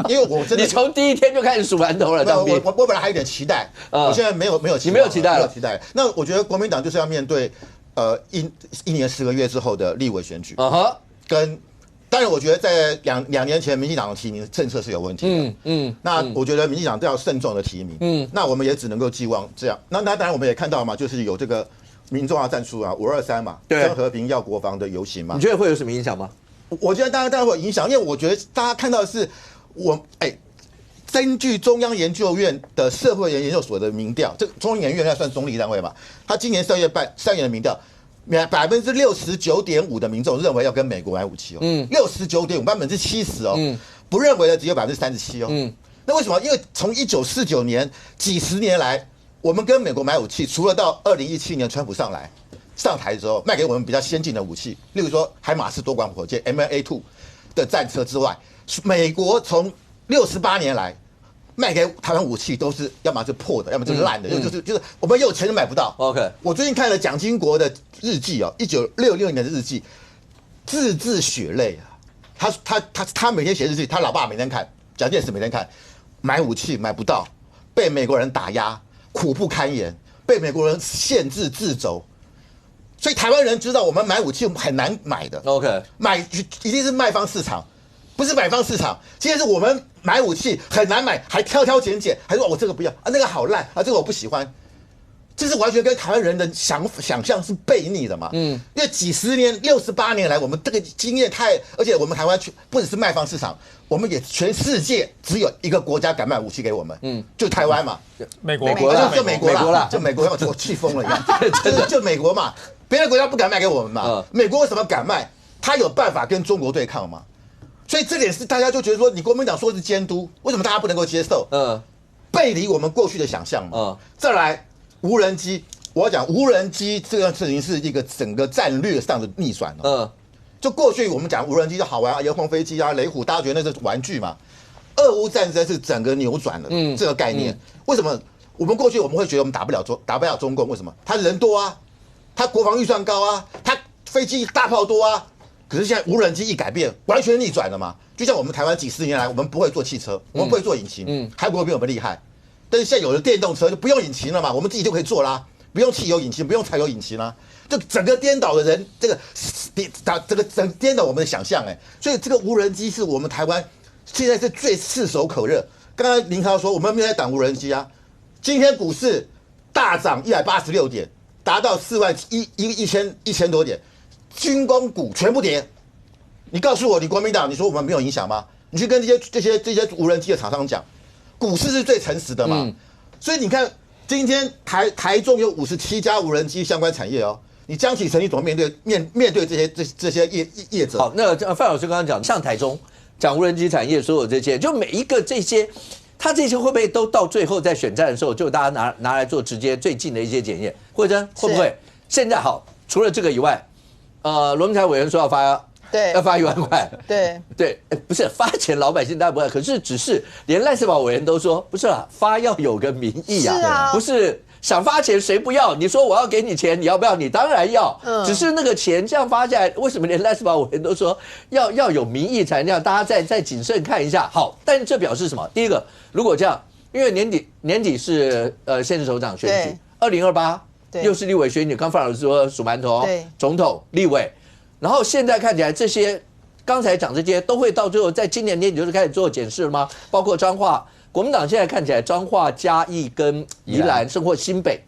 因为我真的你从第一天就开始数馒头了。当兵，我本来还有点期待，我现在没有期待，你没有期待了，没有期待。那我觉得国民党就是要面对1年10个月之后的立委选举，跟当然我觉得在两年前民进党的提名政策是有问题的，那我觉得民进党都要慎重的提名，那我们也只能够寄望这样。那当然我们也看到嘛，就是有这个。民众要站出啊，523嘛，真和平要国防的游行嘛，你觉得会有什么影响吗？我觉得当然会有影响，因为我觉得大家看到的是根据中央研究院的社会研究所的民调，这中央研究院应该算中立单位嘛，他今年3月的民调，69.5%的民众认为要跟美国买武器哦，69.5%，70%哦，不认为的只有37%哦，那为什么？因为从1949年几十年来。我们跟美国买武器，除了到2017年川普上台之后卖给我们比较先进的武器，例如说海马斯多管火箭 MLA2 的战车之外，美国从68年来卖给台湾武器都是要么是破的，要么就是烂的，就是我们有钱都买不到。OK， 我最近看了蒋经国的日记哦，1966年的日记，字字血泪啊。他每天写日记，他老爸每天看，蒋介石每天看，买武器买不到，被美国人打压。苦不堪言，被美国人限制自走，所以台湾人知道我们买武器很难买的。OK， 买一定是卖方市场，不是买方市场。今天是我们买武器很难买，还挑挑拣拣，还说我这个不要啊，那个好烂啊，这个我不喜欢。这是完全跟台湾人的想象是背逆的嘛？因为几十年、68年来，我们这个经验而且我们台湾不只是卖方市场，我们也全世界只有一个国家敢卖武器给我们，就台湾嘛，美国就美国啦，就美国，我气疯了，你看，就美国嘛，别的国家不敢卖给我们嘛，美国为什么敢卖？他有办法跟中国对抗嘛？所以这点是大家就觉得说，你国民党说是监督，为什么大家不能够接受？背离我们过去的想象嘛。再来。无人机，我要讲无人机这个事情是一个整个战略上的逆转哦。就过去我们讲无人机就好玩啊，遥控飞机啊，雷虎，大家觉得那是玩具嘛。俄乌战争是整个扭转了这个概念。为什么？我们过去我们会觉得我们打不了中共，为什么？他人多啊，他国防预算高啊，他飞机大炮多啊。可是现在无人机一改变，完全逆转了嘛。就像我们台湾几十年来，我们不会做汽车，我们不会做引擎，韩国比我们厉害。但是现在有了电动车就不用引擎了嘛，我们自己就可以做啦，不用汽油引擎，不用柴油引擎啦，就整个颠倒的人，这个颠倒我们的想象所以这个无人机是我们台湾现在是最炙手可热。刚刚林涛说我们没有在挡无人机啊，今天股市大涨186点，达到41000多点，军工股全部跌。你告诉我，你国民党，你说我们没有影响吗？你去跟这些无人机的厂商讲。股市是最诚实的嘛，所以你看，今天台中有57家无人机相关产业哦。你江启臣，你怎么面对这些业者？好，那范老师刚刚讲，像台中讲无人机产业，所有这些，就每一个这些，他这些会不会都到最后在选战的时候，就大家拿来做直接最近的一些检验？慧珍会不会？现在好，除了这个以外，罗明才委员说要发1万块，对，不是发钱，老百姓当然不会，可是只是连赖世宝委员都说，不是啦，发要有个民意啊，不是想发钱谁不要？你说我要给你钱，你要不要？你当然要，只是那个钱这样发下来，为什么连赖世宝委员都说要有民意才那样？大家再谨慎看一下。好，但这表示什么？第一个，如果这样，因为年底是县市首长选举，2028又是立委选举，刚范老师说数馒头，总统、立委。然后现在看起来，这些刚才讲这些都会到最后，在今年年底就是开始做检视了吗？包括彰化，国民党现在看起来，彰化、嘉义跟宜兰，甚或新北，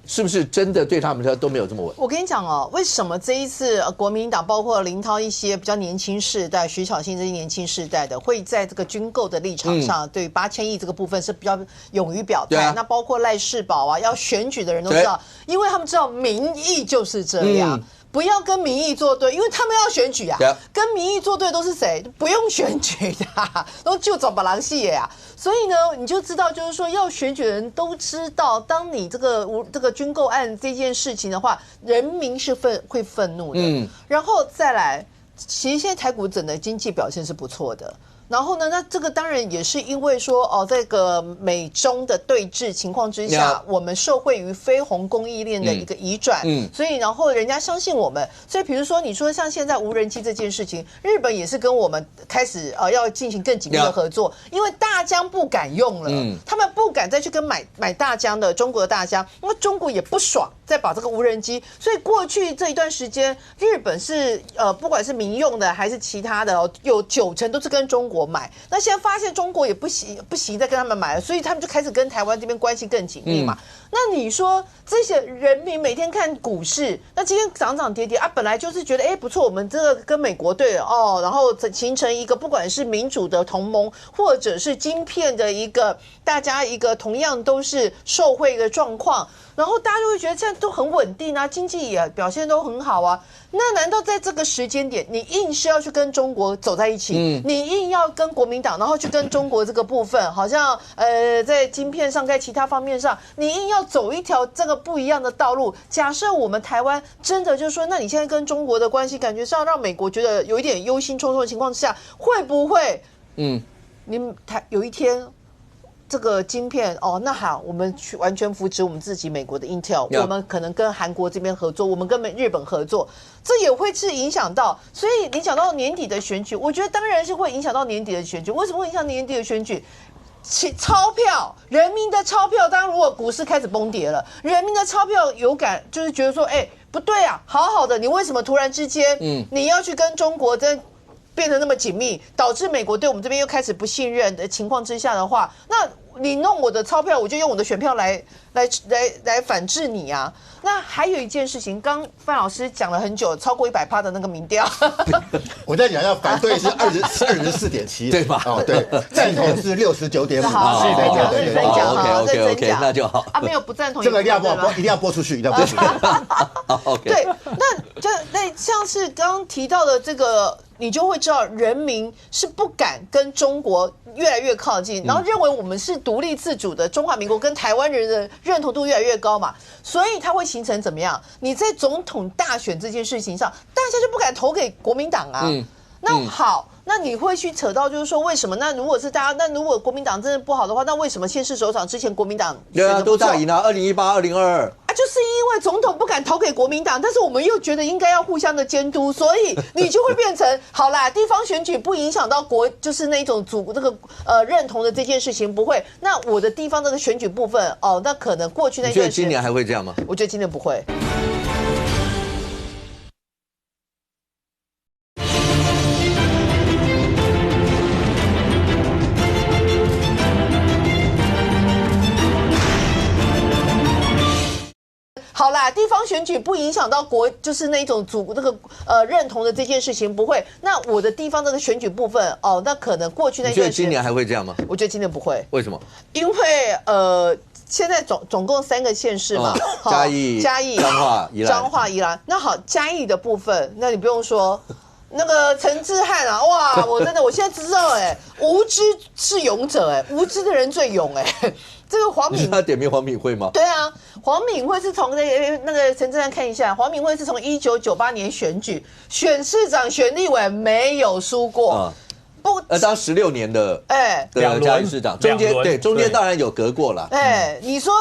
是不是真的对他们都没有这么稳？我跟你讲哦，为什么这一次国民党包括林涛一些比较年轻世代，徐巧芯这些年轻世代的，会在这个军购的立场上，对8000亿这个部分是比较勇于表态。那包括赖世宝啊，要选举的人都知道，因为他们知道民意就是这样。不要跟民意作对，因为他们要选举啊。对啊，跟民意作对都是谁？不用选举的、都就找把狼戏呀。所以呢，你就知道，就是说要选举的人都知道，当你这个军购案这件事情的话，人民是会愤怒的。然后再来，其实现在台股整的经济表现是不错的。然后呢，那这个当然也是因为说这个美中的对峙情况之下，我们受惠于非红供应链的一个移转，所以然后人家相信我们，所以比如说你说像现在无人机这件事情，日本也是跟我们开始要进行更紧密的合作，因为大疆不敢用了，他们不敢再去跟买大疆的中国的大疆，因为中国也不爽再把这个无人机，所以过去这一段时间，日本是不管是民用的还是其他的，有90%都是跟中国买，那现在发现中国也不行再跟他们买了，所以他们就开始跟台湾这边关系更紧密嘛。那你说这些人民每天看股市，那今天涨跌跌啊，本来就是觉得不错，我们这个跟美国对了然后形成一个不管是民主的同盟，或者是晶片的一个大家一个同样都是受惠的状况。然后大家就会觉得现在都很稳定啊，经济也表现都很好啊。那难道在这个时间点，你硬是要去跟中国走在一起？你硬要跟国民党，然后去跟中国这个部分，好像在晶片上，在其他方面上，你硬要走一条这个不一样的道路。假设我们台湾真的就是说，那你现在跟中国的关系，感觉上让美国觉得有一点忧心忡忡的情况之下，会不会你有一天？这个晶片那好，我们去完全扶持我们自己美国的 Intel， 我们可能跟韩国这边合作，我们跟日本合作，这也会是影响到，所以影响到年底的选举，我觉得当然是会影响到年底的选举。为什么会影响年底的选举？钞票，人民的钞票，当然如果股市开始崩跌了，人民的钞票有感，就是觉得说，不对啊，好好的，你为什么突然之间，你要去跟中国变得那么紧密，导致美国对我们这边又开始不信任的情况之下的话，那你弄我的钞票，我就用我的选票来反制你啊！那还有一件事情，刚范老师讲了很久，超过100%的那个民调，我在讲要反对是24.7，对吧？对，赞同是69.5。好，对，分享哈， OK， 那就好没有不赞同，这个一定要播出去，一定要播出去。对，那像是刚刚提到的这个。你就会知道，人民是不敢跟中国越来越靠近，然后认为我们是独立自主的中华民国，跟台湾人的认同度越来越高嘛，所以它会形成怎么样？你在总统大选这件事情上，大家就不敢投给国民党啊。那好，那你会去扯到就是说为什么？那如果是那如果国民党真的不好的话，那为什么县市首长之前国民党对啊都大赢啊，2018、2022。就是因为总统不敢投给国民党，但是我们又觉得应该要互相的监督，所以你就会变成好啦，地方选举不影响到就是那种认同的这件事情不会。那我的地方这个选举部分那可能过去那段时间，你觉得今年还会这样吗？我觉得今年不会。好啦，地方选举不影响到就是那种认同的这件事情不会。那我的地方这个选举部分那可能过去那段时间，你觉得今年还会这样吗？我觉得今年不会。为什么？因为现在总共3个县市嘛，嘉义、彰化、宜兰。那好，嘉义的部分，那你不用说。那个陈志汉啊，哇！我现在知道无知是勇者无知的人最勇这个黄敏，他点名黄敏惠吗？对啊，黄敏惠是从那个陈志汉看一下，黄敏惠是从1998年选举选市长、选立委没有输过。当16年的嘉义市长，中间当然有隔过了。你说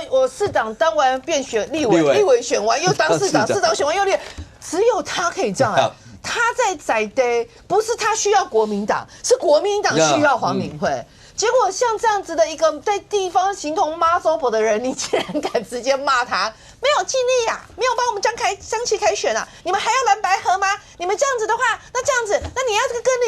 我市长当完变选立委选完又当市长，市长选完又立委，只有他可以这样他在地，不是他需要国民党，是国民党需要黄敏惠。结果像这样子的一个在地方形同妈祖婆的人，你竟然敢直接骂他，没有尽力啊，没有帮我们张琪凯选啊，你们还要蓝白合吗？你们这样子的话，那这样子，那你要这个跟你，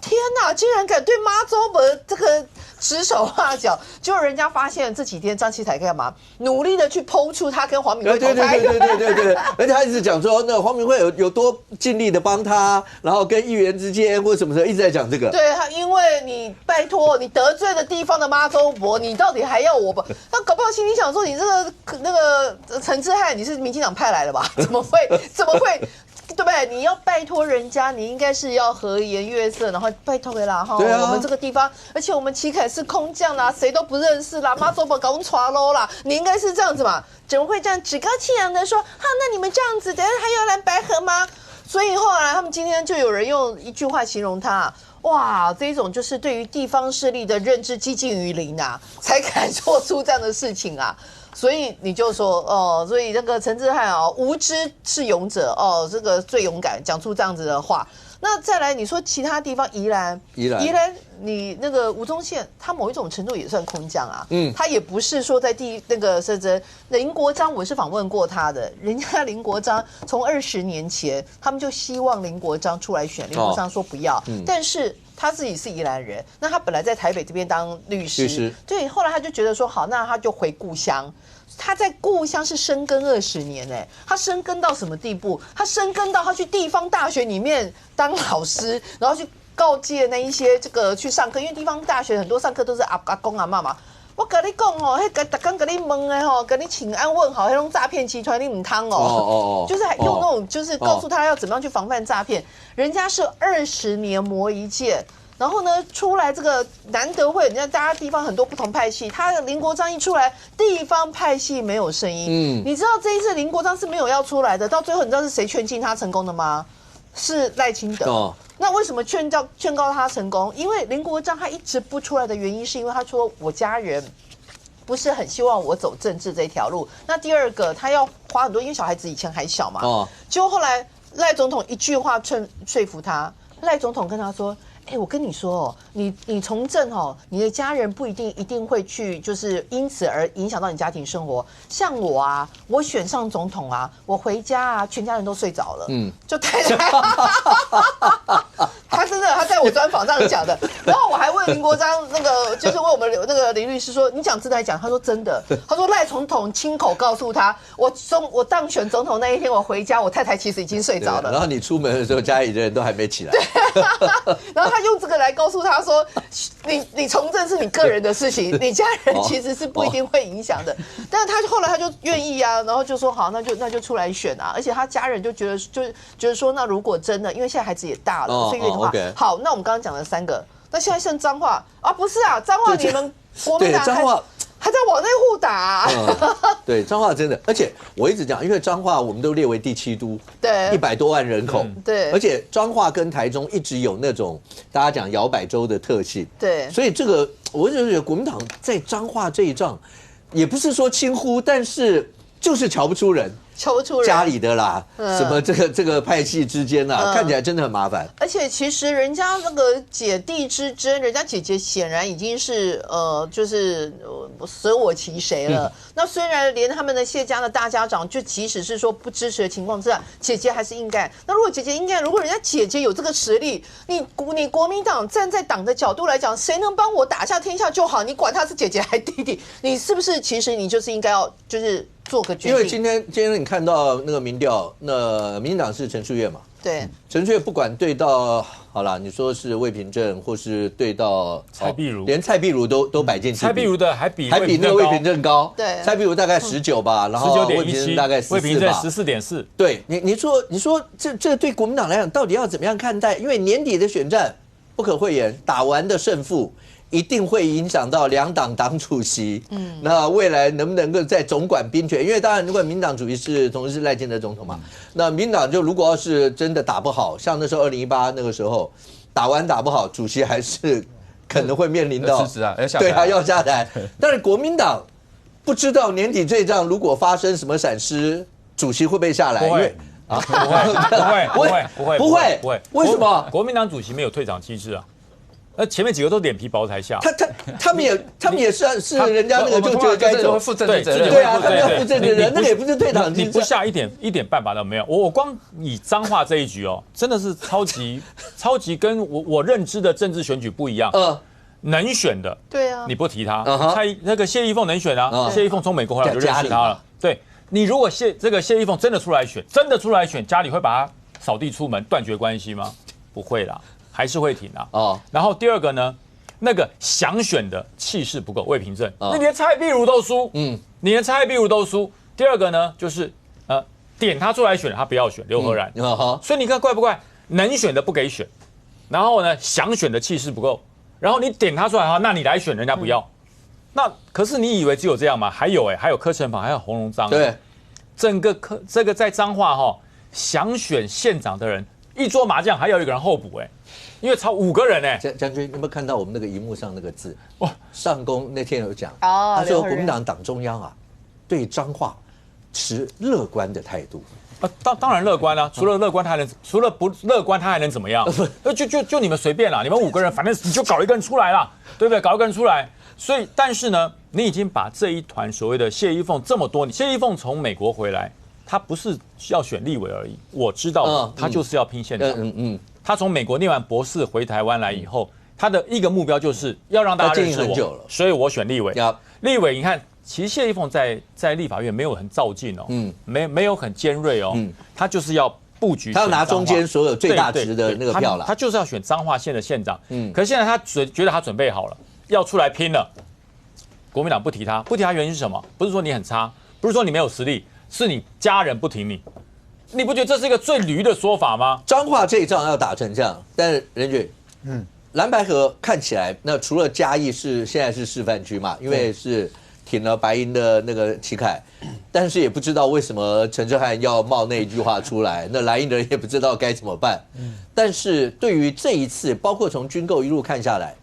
天哪，竟然敢对妈祖婆这个指手画脚，结果人家发现这几天张启才干嘛？努力的去剖出他跟黄敏惠同台，对，而且他一直讲说，那黄敏惠有多尽力的帮他，然后跟议员之间或什么的一直在讲这个。对他，因为你拜托你得罪了地方的妈祖婆，你到底还要我吧？那搞不好心里想说，你这个那个陈志汉，你是民进党派来的吧？怎么会？对不对？你要拜托人家，你应该是要和颜悦色，然后拜托回啦哈。我们这个地方，而且我们齐凯是空降啦，谁都不认识啦，妈祖婆搞传喽啦，你应该是这样子嘛？怎么会这样趾高气扬的说？好，那你们这样子，等下还有蓝白合吗？所以后来他们今天就有人用一句话形容他。哇，这种就是对于地方势力的认知激近于零啊，才敢做出这样的事情啊。所以你就说哦，所以那个陈志汉哦，无知是勇者哦，这个最勇敢，讲出这样子的话。那再来，你说其他地方，宜兰，你那个吴宗宪，他某一种程度也算空降啊，他也不是说在林国璋，我是访问过他的，人家林国璋从20年前，他们就希望林国璋出来选，林国璋说不要，但是他自己是宜兰人，那他本来在台北这边当律师，对，后来他就觉得说好，那他就回故乡。他在故乡是深耕20年哎，他深耕到什么地步？他深耕到他去地方大学里面当老师，然后去告诫那一些这个去上课，因为地方大学很多上课都是阿公阿嬷嘛。我跟你讲哦，迄逐天跟你问的吼，跟你请安问好，那种诈骗集团你唔通哦，就是还用那种就是告诉他要怎么样去防范诈骗，人家是20年磨一剑。然后呢，出来这个难得会，你看大家地方很多不同派系，他的林国璋一出来，地方派系没有声音。你知道这一次林国璋是没有要出来的，到最后你知道是谁劝进他成功的吗？是赖清德。那为什么劝告他成功？因为林国璋他一直不出来的原因，是因为他说我家人不是很希望我走政治这条路。那第二个，他要花很多，因为小孩子以前还小嘛。结果后来赖总统一句话说服他，赖总统跟他说。我跟你说哦，你从政哦，你的家人不一定会去，就是因此而影响到你家庭生活。像我啊，我选上总统啊，我回家啊，全家人都睡着了，就太太，他真的他在我专访这样讲的。然后我还问林国璋就是问我们那个林律师说，你讲真的还讲？他说真的，他说赖总统亲口告诉他，我当选总统那一天，我回家，我太太其实已经睡着了。然后你出门的时候，家里的人都还没起来。然后他用这个来告诉他说，你从政是你个人的事情，你家人其实是不一定会影响的。但是他后来他就愿意啊，然后就说好，那就出来选啊。而且他家人就觉得说，那如果真的，因为现在孩子也大了，所以的话，好，那我们刚刚讲了3个，那现在剩彰化啊，不是啊，彰化你们国民党还在往内互打啊。对，彰化真的，而且我一直讲，因为彰化我们都列为第7都，对，100多万人口，对，而且彰化跟台中一直有那种大家讲摇摆州的特性，对，所以这个我就觉得国民党在彰化这一仗，也不是说轻忽，但是就是瞧不出人。家里的啦，什么这个派系之间啦，看起来真的很麻烦。而且其实人家那个姐弟之争，人家姐姐显然已经是就是舍我其谁了。那虽然连他们的谢家的大家长，就即使是说不支持的情况之下，姐姐还是硬干。那如果姐姐硬干，如果人家姐姐有这个实力，你国民党站在党的角度来讲，谁能帮我打下天下就好，你管他是姐姐还弟弟，你是不是其实你就是应该要就是做个决定？因为今天你看到那个民调，那民进党是陈树岳嘛？对，陈树岳不管对到好啦，你说是魏平正，或是对到蔡壁如，连蔡壁如都摆进去，蔡壁如的还比那个魏平正高。对，蔡壁如大概19吧，然后魏平正大概14吧，魏平正14.4。对，你说这对国民党来讲到底要怎么样看待？因为年底的选战不可讳言，打完的胜负。一定会影响到2党党主席，那未来能不能够在总管兵权？因为当然，如果民党主席同时是赖清德总统嘛，那民党就如果要是真的打不好，像那时候2018那个时候打不好，主席还是可能会面临到辞职啊，对啊，要下台。但是国民党不知道年底这仗如果发生什么闪失，主席会不会下来？不会啊，不会，为什么？国民党主席没有退场机制啊。前面几个都脸皮薄才下，他们也是人家那个就觉得该走，负政治责任，对啊，他们要负政治责任，那个也不是退场机制，你不下一点办法都没有。我光以彰化这一局哦，真的是超级跟我认知的政治选举不一样。能选的，对啊，你不提他，那个谢依凤能选啊，谢依凤从美国回来就认识他了。对，你如果谢依凤真的出来选，家里会把他扫地出门，断绝关系吗？不会啦，还是会挺啊。然后第二个呢，那个想选的气势不够，魏平正，你连蔡壁如都输，你连蔡壁如都输。第二个呢，就是点他出来选，他不要选刘和然，所以你看怪不怪？能选的不给选，然后呢，想选的气势不够。然后你点他出来哈，那你来选，人家不要。那可是你以为只有这样吗？还有还有柯成芳，还有洪荣章。对，整个这个在彰化想选县长的人，一桌麻将还有一个人候补因为超5个人将军，你有没有看到我们那个荧幕上那个字？上公那天有讲，他说国民党党中央对彰化持乐观的态度。当然乐观啊，除了乐观除了不乐观他还能怎么样？就你们随便啦，你们5个人，反正你就搞一个人出来啦，对不对？搞一个人出来。所以，但是呢，你已经把这一团所谓的谢依凤这么多，谢依凤从美国回来，他不是要选立委而已，我知道，他就是要拼县长。他从美国念完博士回台湾来以后，他的一个目标就是要让大家认识我，所以我选立委。立委，你看。其实谢依凤在立法院没有很躁进没有很尖锐他就是要布局，他要拿中间所有最大值的那个票了，他就是要选彰化县的县长。可是现在他觉得他准备好了，要出来拼了。国民党不提他原因是什么？不是说你很差，不是说你没有实力，是你家人不挺你。你不觉得这是一个最驴的说法吗？彰化这一仗要打成这样，但是任俊，蓝白合看起来，那除了嘉义现在是示范区嘛，因为是。挺了白银的那个旗凯，但是也不知道为什么陈智菡要冒那一句话出来，那蓝营的人也不知道该怎么办。但是对于这一次，包括从军购一路看下来，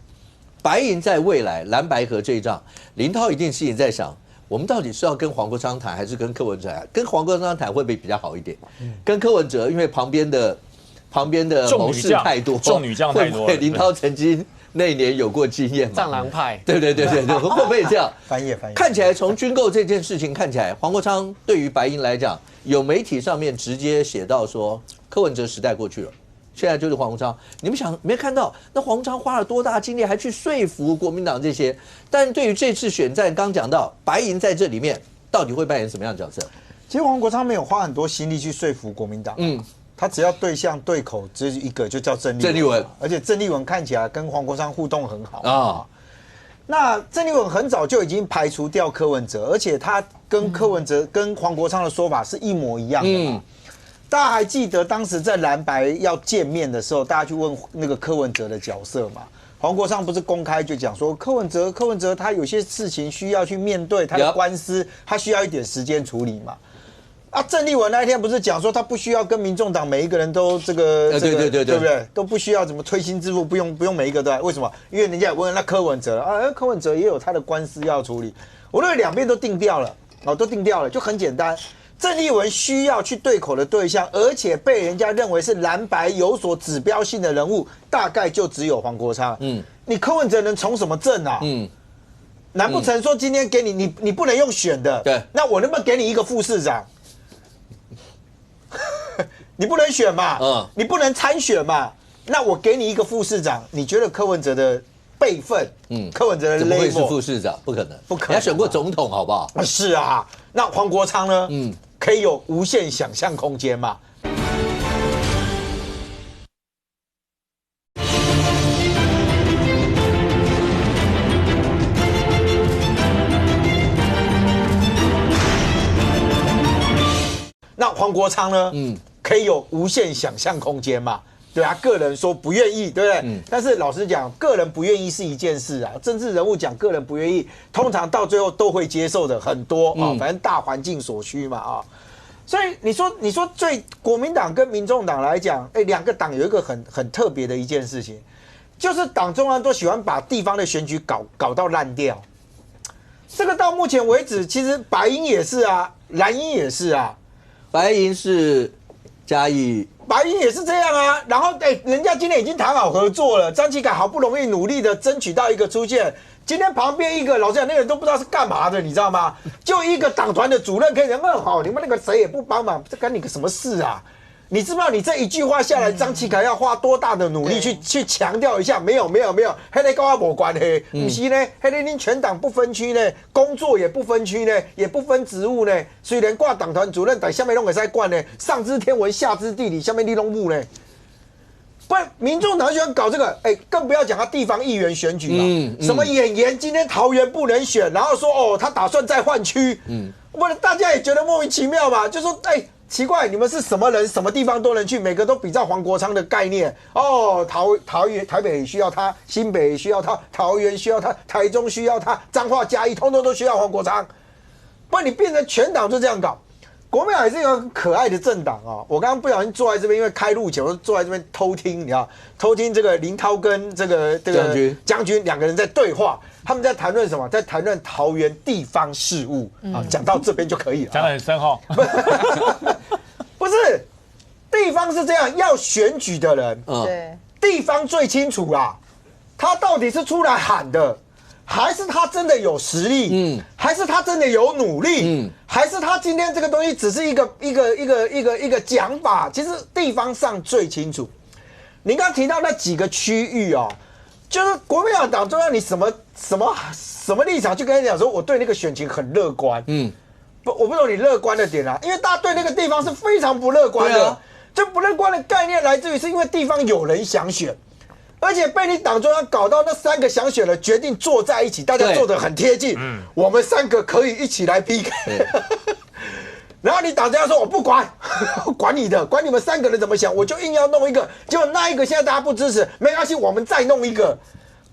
白银在未来蓝白合这一仗，林涛一定心里在想，我们到底是要跟黄国昌谈，还是跟柯文哲谈？跟黄国昌谈会不会比较好一点？跟柯文哲，因为旁边的谋士太多，重女将太多，林涛曾经。那一年有过经验嘛？藏狼派，对，会不会这样？翻译。看起来从军购这件事情看起来，黄国昌对于白银来讲，有媒体上面直接写到说，柯文哲时代过去了，现在就是黄国昌。你们没看到那黄国昌花了多大精力，还去说服国民党这些？但对于这次选战，刚讲到白银在这里面到底会扮演什么样的角色？其实黄国昌没有花很多心力去说服国民党。他只要对象对口只有一个，就叫郑丽文，而且郑丽文看起来跟黄国昌互动很好那郑丽文很早就已经排除掉柯文哲，而且他跟柯文哲跟黄国昌的说法是一模一样的大家还记得当时在蓝白要见面的时候，大家去问那个柯文哲的角色嘛？黄国昌不是公开就讲说柯文哲他有些事情需要去面对他的官司，他需要一点时间处理嘛。郑丽文那一天不是讲说他不需要跟民众党每一个人都对不对？都不需要怎么推心置腹，不用每一个都来。为什么？因为人家问那柯文哲柯文哲也有他的官司要处理。我认为两边都定掉了，就很简单。郑丽文需要去对口的对象，而且被人家认为是蓝白有所指标性的人物，大概就只有黄国昌。你柯文哲能从什么证啊？难不成说今天给你不能用选的？对，那我能不能给你一个副市长？你不能选嘛，你不能参选嘛，那我给你一个副市长，你觉得柯文哲的辈分，柯文哲的 level 怎么会是副市长？不可能，人家选过总统，好不好？是啊，那黄国昌呢？可以有无限想象空间嘛？那黄国昌呢？可以有无限想象空间嘛？对啊，个人说不愿意，对不对？但是老实讲，个人不愿意是一件事啊。政治人物讲个人不愿意，通常到最后都会接受的很多啊。反正大环境所趋嘛啊。所以你说对国民党跟民众党来讲，两个党有一个很特别的一件事情，就是党中央都喜欢把地方的选举搞到烂掉。这个到目前为止，其实白银也是啊，蓝银也是啊。白银是嘉义，白银也是这样啊。然后人家今天已经谈好合作了，张启凯好不容易努力的争取到一个出现，今天旁边一个老实讲，那个人都不知道是干嘛的，你知道吗？就一个党团的主任可以人很好，你们那个谁也不帮忙，这干你个什么事啊？你知不知道你这一句话下来，张启凯要花多大的努力去强调一下？没有，黑的跟我没关系，不是呢，黑的您全党不分区呢，工作也不分区呢，也不分职务呢，虽然挂党团主任，但下面拢会使管呢，上知天文下知地理，下面你拢木呢。不然，民众党喜欢搞这个，更不要讲他地方议员选举了，什么演员今天桃园不能选，然后说哦，他打算再换区，不然大家也觉得莫名其妙嘛，就说奇怪，你们是什么人，什么地方都能去，每个都比照黄国昌的概念哦，台北也需要他，新北也需要他，桃园需要他，台中需要他，彰化嘉义通通都需要黄国昌，不然你变成全党就这样搞。国民党也是一个很可爱的政党啊！我刚刚不小心坐在这边，因为开路前我坐在这边偷听，你知道，偷听这个林涛跟这个将军两个人在对话，他们在谈论什么？在谈论桃园地方事务啊。讲到这边就可以了，讲得很深哈。不是，地方是这样，要选举的人，对，地方最清楚啦，他到底是出来喊的。还是他真的有实力，还是他真的有努力，还是他今天这个东西只是一个讲法？其实地方上最清楚。您刚提到那几个区域哦，就是国民党党中央，你什么立场去跟他讲说，我对那个选情很乐观？我不懂你乐观的点啊，因为大家对那个地方是非常不乐观的。这不乐观的概念来自于是因为地方有人想选。而且被你党中央搞到那3个想选的决定坐在一起，大家坐得很贴近，我们3个可以一起来 PK。然后你党中央说我不管，管你的，管你们3个人怎么想，我就硬要弄一个，结果那一个现在大家不支持，没关系，我们再弄一个。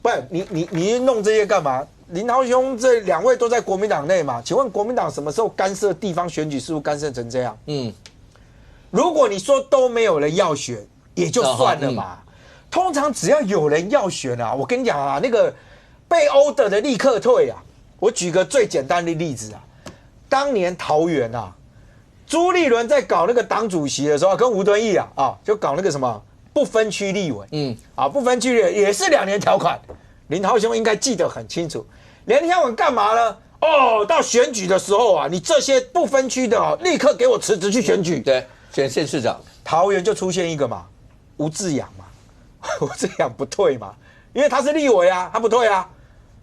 不然你弄这些干嘛？林涛兄这2位都在国民党内嘛？请问国民党什么时候干涉地方选举事务干涉成这样？如果你说都没有人要选，也就算了嘛。通常只要有人要选啊，我跟你讲啊，那个被order的立刻退啊。我举个最简单的例子啊，当年桃园啊，朱立伦在搞那个党主席的时候，跟吴敦义就搞那个什么不分区立委，不分区立委也是2年条款。林涛兄应该记得很清楚，2年条款干嘛呢？到选举的时候啊，你这些不分区的立刻给我辞职去选举，对，选县市长。桃园就出现一个嘛，吴志阳嘛。吴志阳不退嘛，因为他是立委啊，他不退啊。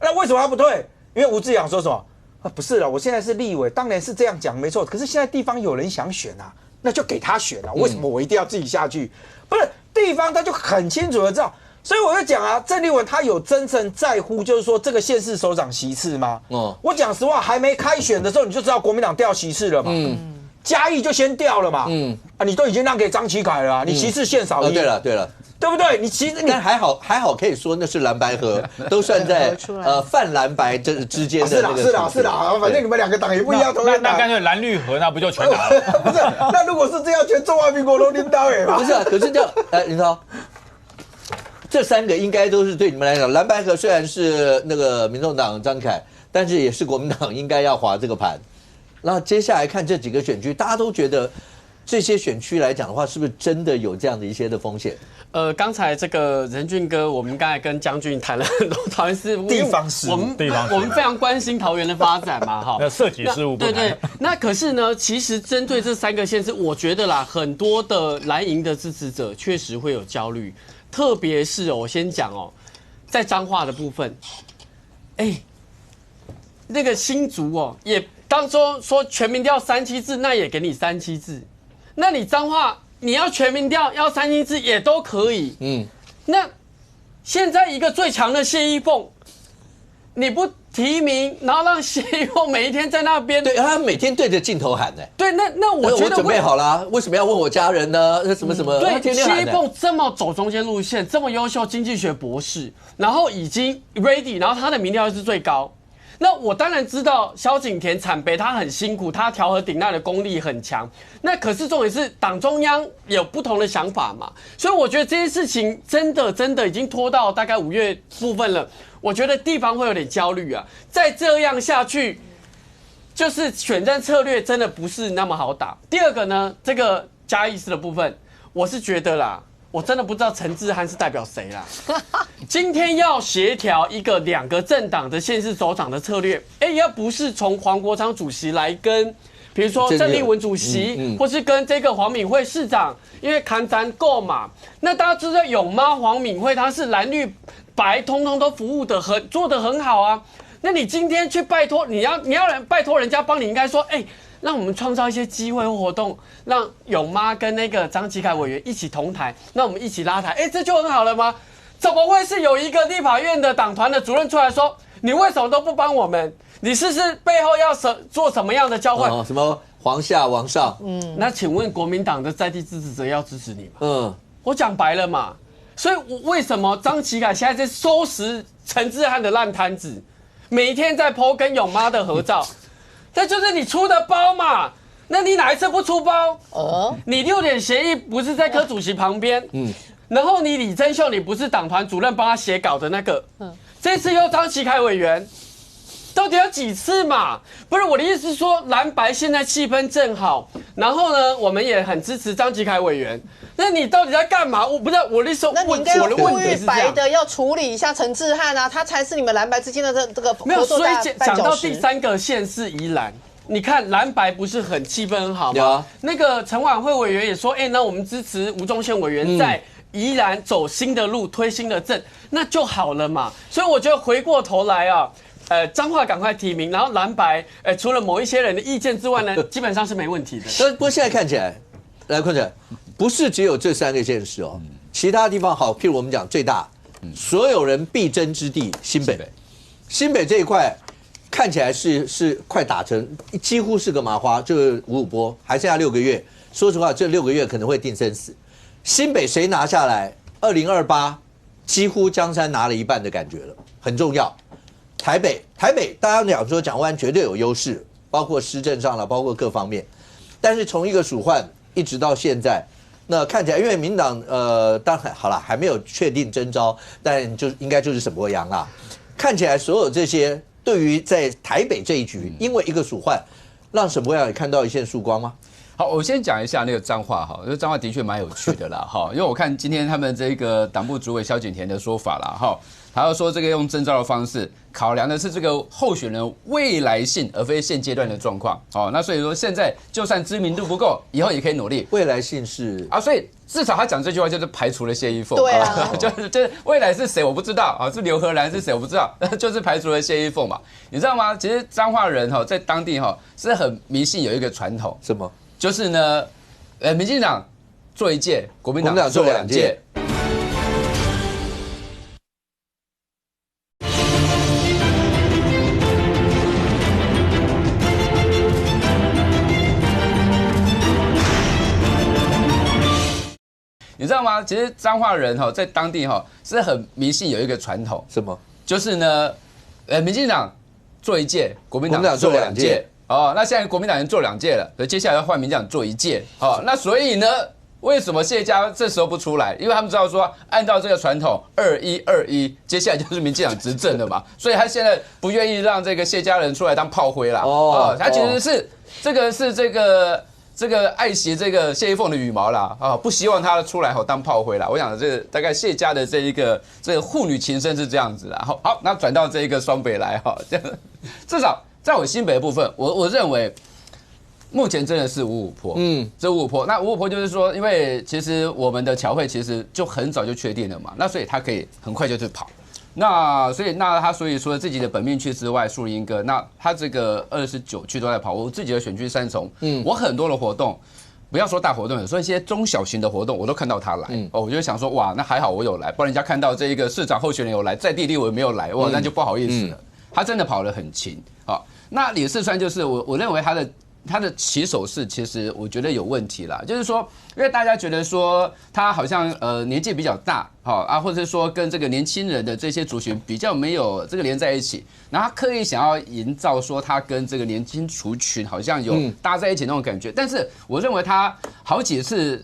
那为什么他不退？因为吴志阳说什么？不是了，我现在是立委，当然是这样讲没错。可是现在地方有人想选啊，那就给他选啊。为什么我一定要自己下去？不是地方他就很清楚的知道。所以我就讲啊，郑丽文他有真正在乎，就是说这个县市首长席次吗？我讲实话，还没开选的时候你就知道国民党调席次了嘛。嘉义就先调了嘛。你都已经让给张启凯了啊，你席次县少一。对了。对不对？你其实但还好，可以说那是蓝白合，都算在泛蓝白之间的那个。是啦，反正你们2个党也不一样。那干脆蓝绿合，那不就全打了？不是，那如果是这样，全中华民国都领导哎嘛。不是，可是这样，林涛，这3个应该都是对你们来讲，蓝白合虽然是那个民众党张凯，但是也是国民党应该要划这个盘。那接下来看这几个选区，大家都觉得这些选区来讲的话，是不是真的有这样的一些的风险？刚才这个仁俊哥，我们刚才跟将军谈了很多桃园市地方事务，我们非常关心桃园的发展嘛，哈。那涉及事务不对。那可是呢，其实针对这3个县市，我觉得啦，很多的蓝营的支持者确实会有焦虑，特别是我先讲在彰化的部分，那个新竹也当中说全民调3-7制，那也给你3-7制，那你彰化。你要全民调，要3-7制也都可以。那现在一个最强的谢依凤，你不提名，然后让谢依凤每一天在那边，对，他每天对着镜头喊呢。对，那我觉得我准备好了，为什么要问我家人呢？什么？对，谢依凤这么走中间路线，这么优秀，经济学博士，然后已经 ready， 然后他的民调是最高。那我当然知道萧景田惨北他很辛苦，他调和顶赖的功力很强。那可是重点是党中央有不同的想法嘛，所以我觉得这件事情真的已经拖到大概5月部分了。我觉得地方会有点焦虑啊，再这样下去，就是选战策略真的不是那么好打。第二个呢，这个嘉义市的部分，我是觉得啦。我真的不知道陈志汉是代表谁啦。今天要协调一个2个政党的县市首长的策略，要不是从黄国昌主席来跟比如说郑丽文主席，或是跟这个黄敏惠市长，因为看咱够嘛，那大家知道勇妈黄敏惠她是蓝绿白通通都服务的做得很好啊。那你今天去拜托，你要拜托人家帮你，应该说，让我们创造一些机会或活动，让勇妈跟那个张启凯委员一起同台，那我们一起拉台，这就很好了吗？怎么会是有一个立法院的党团的主任出来说，你为什么都不帮我们？你是背后要做什么样的交换？什么皇下王上？那请问国民党的在地支持者要支持你吗？我讲白了嘛，所以为什么张启凯现在在收拾陈志汉的烂摊子？每一天在 po 跟勇妈的合照，这就是你出的包嘛？那你哪一次不出包？你6点协议不是在柯主席旁边？然后你李珍秀，你不是党团主任帮他写稿的那个？这次又张启凯委员，到底要几次嘛？不是我的意思是说，蓝白现在气氛正好，然后呢，我们也很支持张启凯委员。那你到底在干嘛？我不知道我的时候，那你应该要呼吁白的要处理一下陈志汉啊，他才是你们蓝白之间的这个没有。所以讲到第3个县市宜兰，你看蓝白不是很气氛很好吗？那个陈婉慧委员也说，那我们支持吴宗宪委员在宜兰走新的路，推新的政，那就好了嘛。所以我觉得回过头来啊。彰化赶快提名，然后蓝白，除了某一些人的意见之外呢，基本上是没问题的。不过现在看起来，来坤城，不是只有这3个县市哦，其他地方好，譬如我们讲最大，所有人必争之地新北，新北这一块看起来是快打成，几乎是个麻花，就是五五波，还剩下6个月。说实话，这6个月可能会定生死。新北谁拿下来，2028几乎江山拿了一半的感觉了，很重要。台北，大家讲说蒋万安绝对有优势，包括施政上了，包括各方面。但是从一个蜀换一直到现在，那看起来，因为民党当然好了，还没有确定征召，但就应该就是沈伯洋啦。看起来所有这些对于在台北这一局，因为一个蜀换，让沈伯洋也看到一线曙光吗？好，我先讲一下那个彰化哈，因为彰化的确蛮有趣的啦哈，因为我看今天他们这个党部主委萧景田的说法啦哈，他要说这个用征召的方式考量的是这个候选人未来性，而非现阶段的状况。哦，那所以说现在就算知名度不够，以后也可以努力。未来性是啊，所以至少他讲这句话就是排除了谢依凤。对啊，就是未来是谁我不知道啊，是刘荷兰是谁我不知道，就是排除了谢依凤嘛。你知道吗？其实彰化人哈在当地哈是很迷信有一个传统，什么？就是呢，民进党做1届，国民党做2届。你知道吗？其实彰化人哈在当地哈是很迷信有一个传统，什么？就是呢，民进党做1届，国民党做2届。哦，那现在国民党人做2届了，所以接下来要换民进党做1届。哦，那所以呢，为什么谢家这时候不出来？因为他们知道说，按照这个传统，2121，接下来就是民进党执政了嘛，所以他现在不愿意让这个谢家人出来当炮灰啦。他其实是这个爱惜这个谢依凤的羽毛啦，不希望他出来当炮灰啦。我想这大概谢家的这个父女情深是这样子啦。好，那转到这个双北来哈，至少。在我新北的部分，我认为目前真的是五五波，这五五波。那五五波就是说，因为其实我们的侨会其实就很早就确定了嘛，那所以他可以很快就去跑。那所以除了自己的本命区之外，树林哥，那他这个29区都在跑。我自己的选区3重，我很多的活动，不要说大活动，有时候一些中小型的活动我都看到他来，我就想说哇，那还好我有来，不然人家看到这一个市长候选人有来，在地我没有来，哇，那就不好意思了。他真的跑得很勤，好，那李世川就是我认为他的起手式其实我觉得有问题啦，就是说，因为大家觉得说他好像年纪比较大，或者是说跟这个年轻人的这些族群比较没有这个连在一起，然后他刻意想要营造说他跟这个年轻族群好像有搭在一起那种感觉，但是我认为他好几次。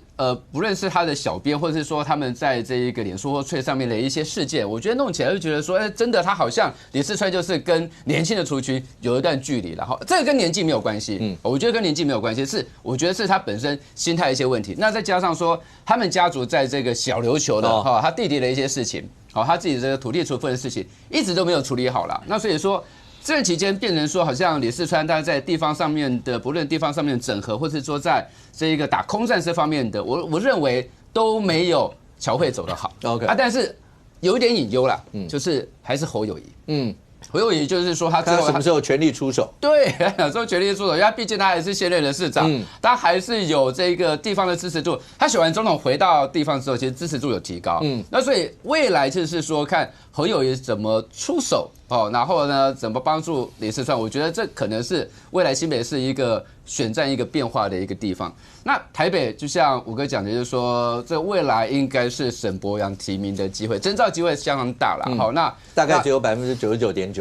不论是他的小编，或者是说他们在这一个脸书或Twitter上面的一些事件，我觉得弄起来就觉得说，真的他好像李世川就是跟年轻的族群有一段距离了哈。这个跟年纪没有关系，我觉得跟年纪没有关系，我觉得是他本身心态一些问题。那再加上说，他们家族在这个小琉球的他弟弟的一些事情，他自己这个土地处分的事情，一直都没有处理好了。那所以说。这期间变成说，好像李四川他在地方上面的，不论地方上面的整合，或是说在这一个打空战这方面的，我认为都没有乔慧走得好。OK 但是有一点隐忧啦，就是还是侯友宜。侯友宜就是说他什么时候全力出手？对，有时候全力出手，因为他毕竟他还是现任的市长，他还是有这个地方的支持度。他选完总统回到地方之后，其实支持度有提高。那所以未来就是说看侯友宜怎么出手然后呢怎么帮助李四川，我觉得这可能是未来新北市一个选战一个变化的一个地方。那台北就像五哥讲的，就是说这未来应该是沈伯洋提名的机会，征召机会相当大了。好，那大概只有99.9%。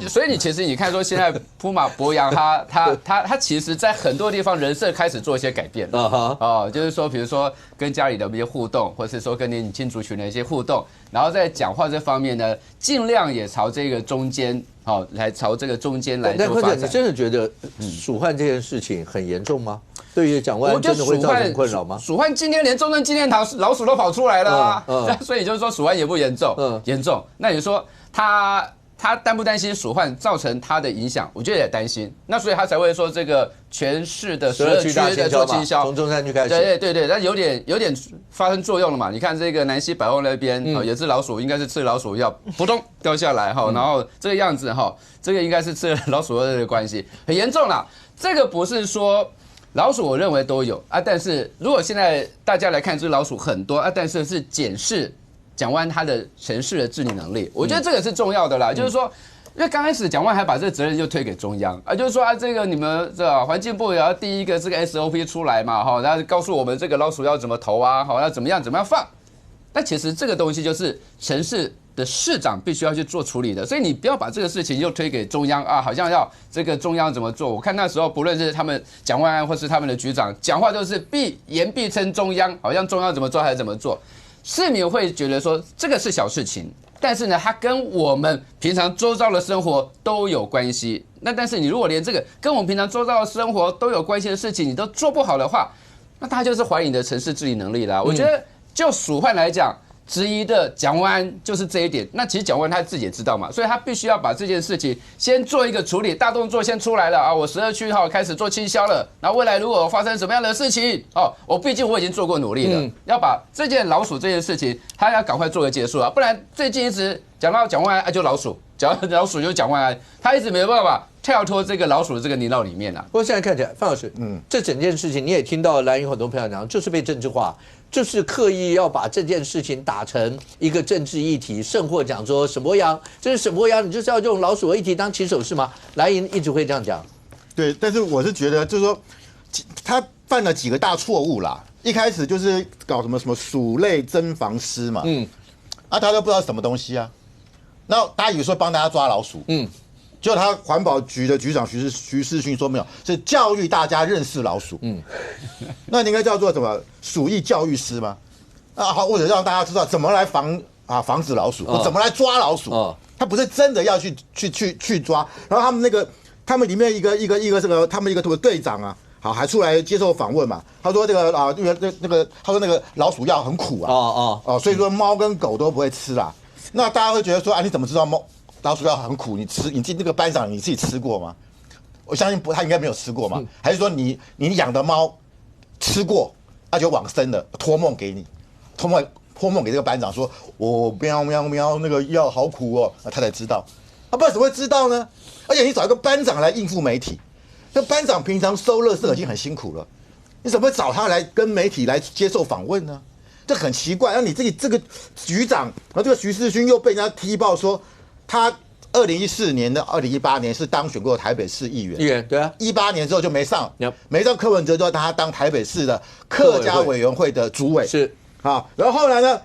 所以你其实你看说现在铺马博洋他其实在很多地方人设开始做一些改变了就是说比如说跟家里的一些互动，或是说跟年轻族群的一些互动，然后在讲话这方面呢，尽量也朝这个中间来朝这个中间来做发展。你真的觉得蜀汉这件事情很严重吗？对于蒋万安真的会造成困扰吗？蜀汉今天连中正纪念堂老鼠都跑出来了所以就是说蜀汉严不严重？严重。那你说他担不担心蜀汉造成他的影响？我觉得也担心。那所以他才会说这个全市的12区的做清消，从中山区开始。对，那有点发生作用了嘛？你看这个南西百货那边也是老鼠，应该是吃老鼠药，扑通掉下来然后这个样子这个应该是吃了老鼠药的关系，很严重啦。这个不是说老鼠，我认为都有但是如果现在大家来看，这个老鼠很多但是是检视蒋万安他的城市的治理能力，我觉得这个是重要的啦。就是说，因为刚开始蒋万安还把这个责任就推给中央就是说这个你们环境部也要第一个这个 SOP 出来嘛然后告诉我们这个老鼠要怎么投要怎么样放。但其实这个东西就是城市的市长必须要去做处理的，所以你不要把这个事情又推给中央好像要这个中央怎么做。我看那时候不论是他们蒋万安或是他们的局长讲话，都是言必称中央，好像中央怎么做还是怎么做。市民会觉得说这个是小事情，但是呢，它跟我们平常周遭的生活都有关系。但是你如果连这个跟我们平常周遭的生活都有关系的事情你都做不好的话，那他就是怀疑你的城市治理能力啦。我觉得就蜀汉来讲，质疑的蒋万安就是这一点。那其实蒋万安他自己也知道嘛，所以他必须要把这件事情先做一个处理，大动作先出来了我12区开始做清消了。然后未来如果发生什么样的事情我毕竟我已经做过努力了，要把这件老鼠这件事情，他要赶快做个结束不然最近一直讲到蒋万安就老鼠，讲到老鼠就蒋万安，他一直没有办法跳脱这个老鼠的这个泥淖里面不过现在看起来，范老师，这整件事情你也听到蓝营很多朋友讲，就是被政治化。就是刻意要把这件事情打成一个政治议题，甚或讲说沈伯洋，这是沈伯洋，你就是要用老鼠的议题当起手式吗？蓝营一直会这样讲。对，但是我是觉得，就是说他犯了几个大错误啦。一开始就是搞什么鼠类侦防师嘛，大家都不知道什么东西那大家以为说帮大家抓老鼠，结果他环保局的局长徐世勋说没有，是教育大家认识老鼠。那你应该叫做什么鼠疫教育师吗？好，或者让大家知道怎么来防止老鼠，怎么来抓老鼠。他不是真的要去抓。然后他们里面一个这个他们一个队长好还出来接受访问嘛。他说这个他说那个老鼠药很苦所以说猫跟狗都不会吃啦。那大家会觉得说你怎么知道老鼠药很苦？你那个班长你自己吃过吗？我相信他应该没有吃过嘛。还是说你养的猫吃过，就往生了，托梦给你，托梦给这个班长说，我喵喵喵那个药好苦他才知道。不然怎么会知道呢？而且你找一个班长来应付媒体，那班长平常收垃圾已经很辛苦了，你怎么会找他来跟媒体来接受访问呢？这很奇怪。然后你这个局长，然后这个徐世勋又被人家踢爆说。他2014年的2018年是当选过台北市议员，对18年之后就没上柯文哲就他当台北市的客家委员会的主委然后后来呢，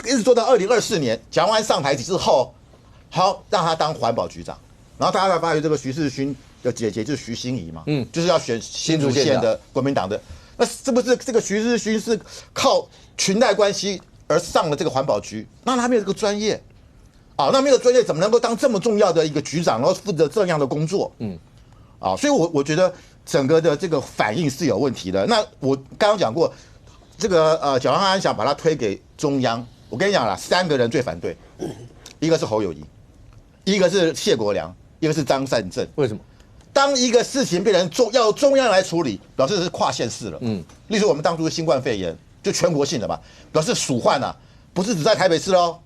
一直做到2024年，蒋万安上台之后，好让他当环保局长，然后大家才发现这个徐世勋的姐姐就是徐欣怡嘛，就是要选新竹县的国民党的，那是不是这个徐世勋是靠裙带关系而上了这个环保局？那他没有这个专业。那没有专业怎么能够当这么重要的一个局长，然后负责这样的工作？所以我觉得整个的这个反应是有问题的。那我刚刚讲过，这个蒋万安想把它推给中央，我跟你讲啦，3个人最反对，一个是侯友宜，一个是谢国良，一个是张善政。为什么？当一个事情变成要中央来处理，表示是跨县市了。例如我们当初新冠肺炎就全国性的嘛，表示鼠患啊，不是只在台北市喽，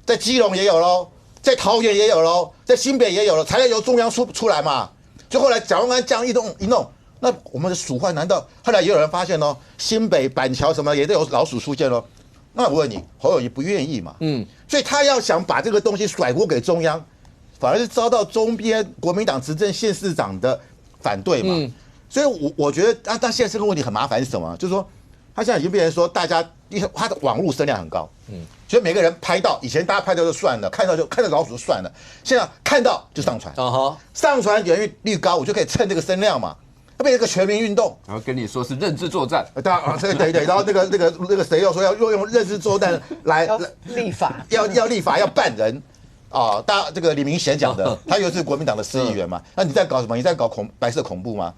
在基隆也有喽，在桃园也有喽，在新北也有了，才要由中央出来嘛。就后来蒋万安这样一弄，那我们的鼠患难道后来也有人发现哦，新北板桥什么也都有老鼠出现喽？那我问你，侯友宜不愿意嘛？所以他要想把这个东西甩锅给中央，反而是遭到中边国民党执政县市长的反对嘛。所以我觉得但现在这个问题很麻烦是什么？就是说他现在已经变成说大家，因为他的网络声量很高，所以每个人拍到，以前大家拍到就算了，看到老鼠就算了，现在看到就上传，上传点率高，我就可以蹭这个声量嘛。它变成一个全民运动，然后跟你说是认知作战，对，然后那个谁又说要用认知作战来立法，要立法要办人啊！这个李明贤讲的，他又是国民党的市议员嘛，那你在搞什么？你在搞白色恐怖吗？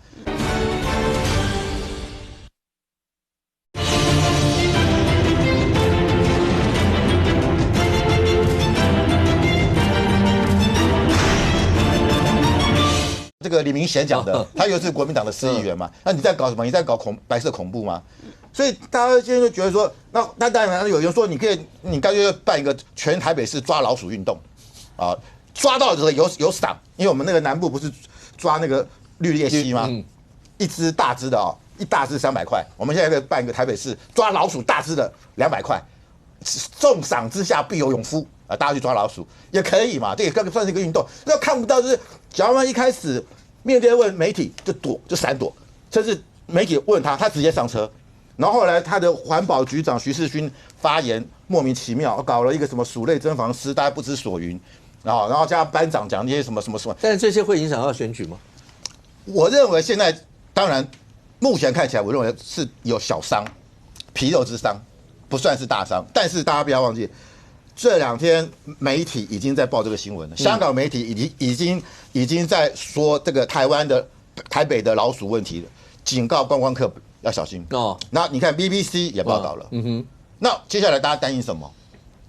这个李明贤讲的，他又是国民党的市议员嘛，那你在搞什么？你在搞白色恐怖吗？所以大家现在就觉得说，那当然有人说你干脆办一个全台北市抓老鼠运动，啊，抓到的有赏，因为我们那个南部不是抓那个绿鬣蜥吗？一只大只的一大只300块，我们现在可以办一个台北市抓老鼠大只的200块，重赏之下必有勇夫啊！大家去抓老鼠也可以嘛，这也算是一个运动。那看不到就是，假如一开始面对问媒体就闪躲，甚至媒体问他直接上车。然后后来他的环保局长徐世勋发言莫名其妙，搞了一个什么鼠类侦防师，大家不知所云，然后加上班长讲那些什么。但是这些会影响到选举吗？我认为现在当然目前看起来，我认为是有小伤，皮肉之伤，不算是大伤。但是大家不要忘记，这2天媒体已经在报这个新闻了，香港媒体已经在说这个台北的老鼠问题了，警告观光客要小心哦。那你看 BBC 也报道了，那接下来大家担心什么？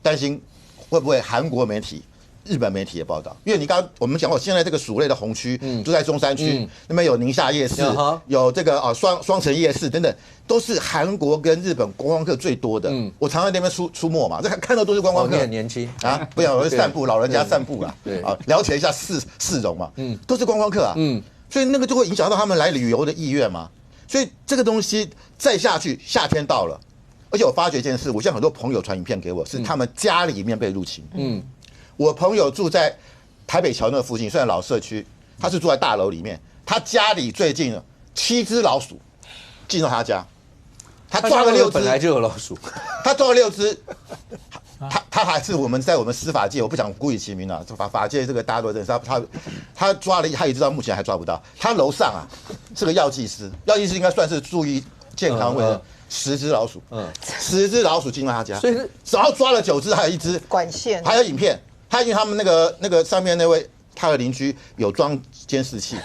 担心会不会韩国媒体、日本媒体也报道？因为我们讲过，现在这个鼠类的红区就在中山区，那边有宁夏夜市，有这个双城夜市等等，都是韩国跟日本观光客最多的。我常在那边出没嘛，这看到都是观光客。你很年轻啊，不想我散步，老人家散步啦，了解一下市容嘛，都是观光客啊，所以那个就会影响到他们来旅游的意愿嘛。所以这个东西再下去，夏天到了，而且我发觉一件事，我现在很多朋友传影片给我，是他们家里面被入侵。我朋友住在台北桥那附近，虽然老社区，他是住在大楼里面，他家里最近7只老鼠进到他家，他抓了6只，本来就有老鼠，他抓了6只。他还是我们在我们司法界，我不想孤以其名啊，法界这个大家都认识他抓了，他也知道目前还抓不到。他楼上是个药剂师，药剂师应该算是注意健康卫生。10只老鼠，10只老鼠进到他家，所以然后抓了9只，还有1只管线，还有影片。他因为他们那个上面那位他的邻居有装监视器，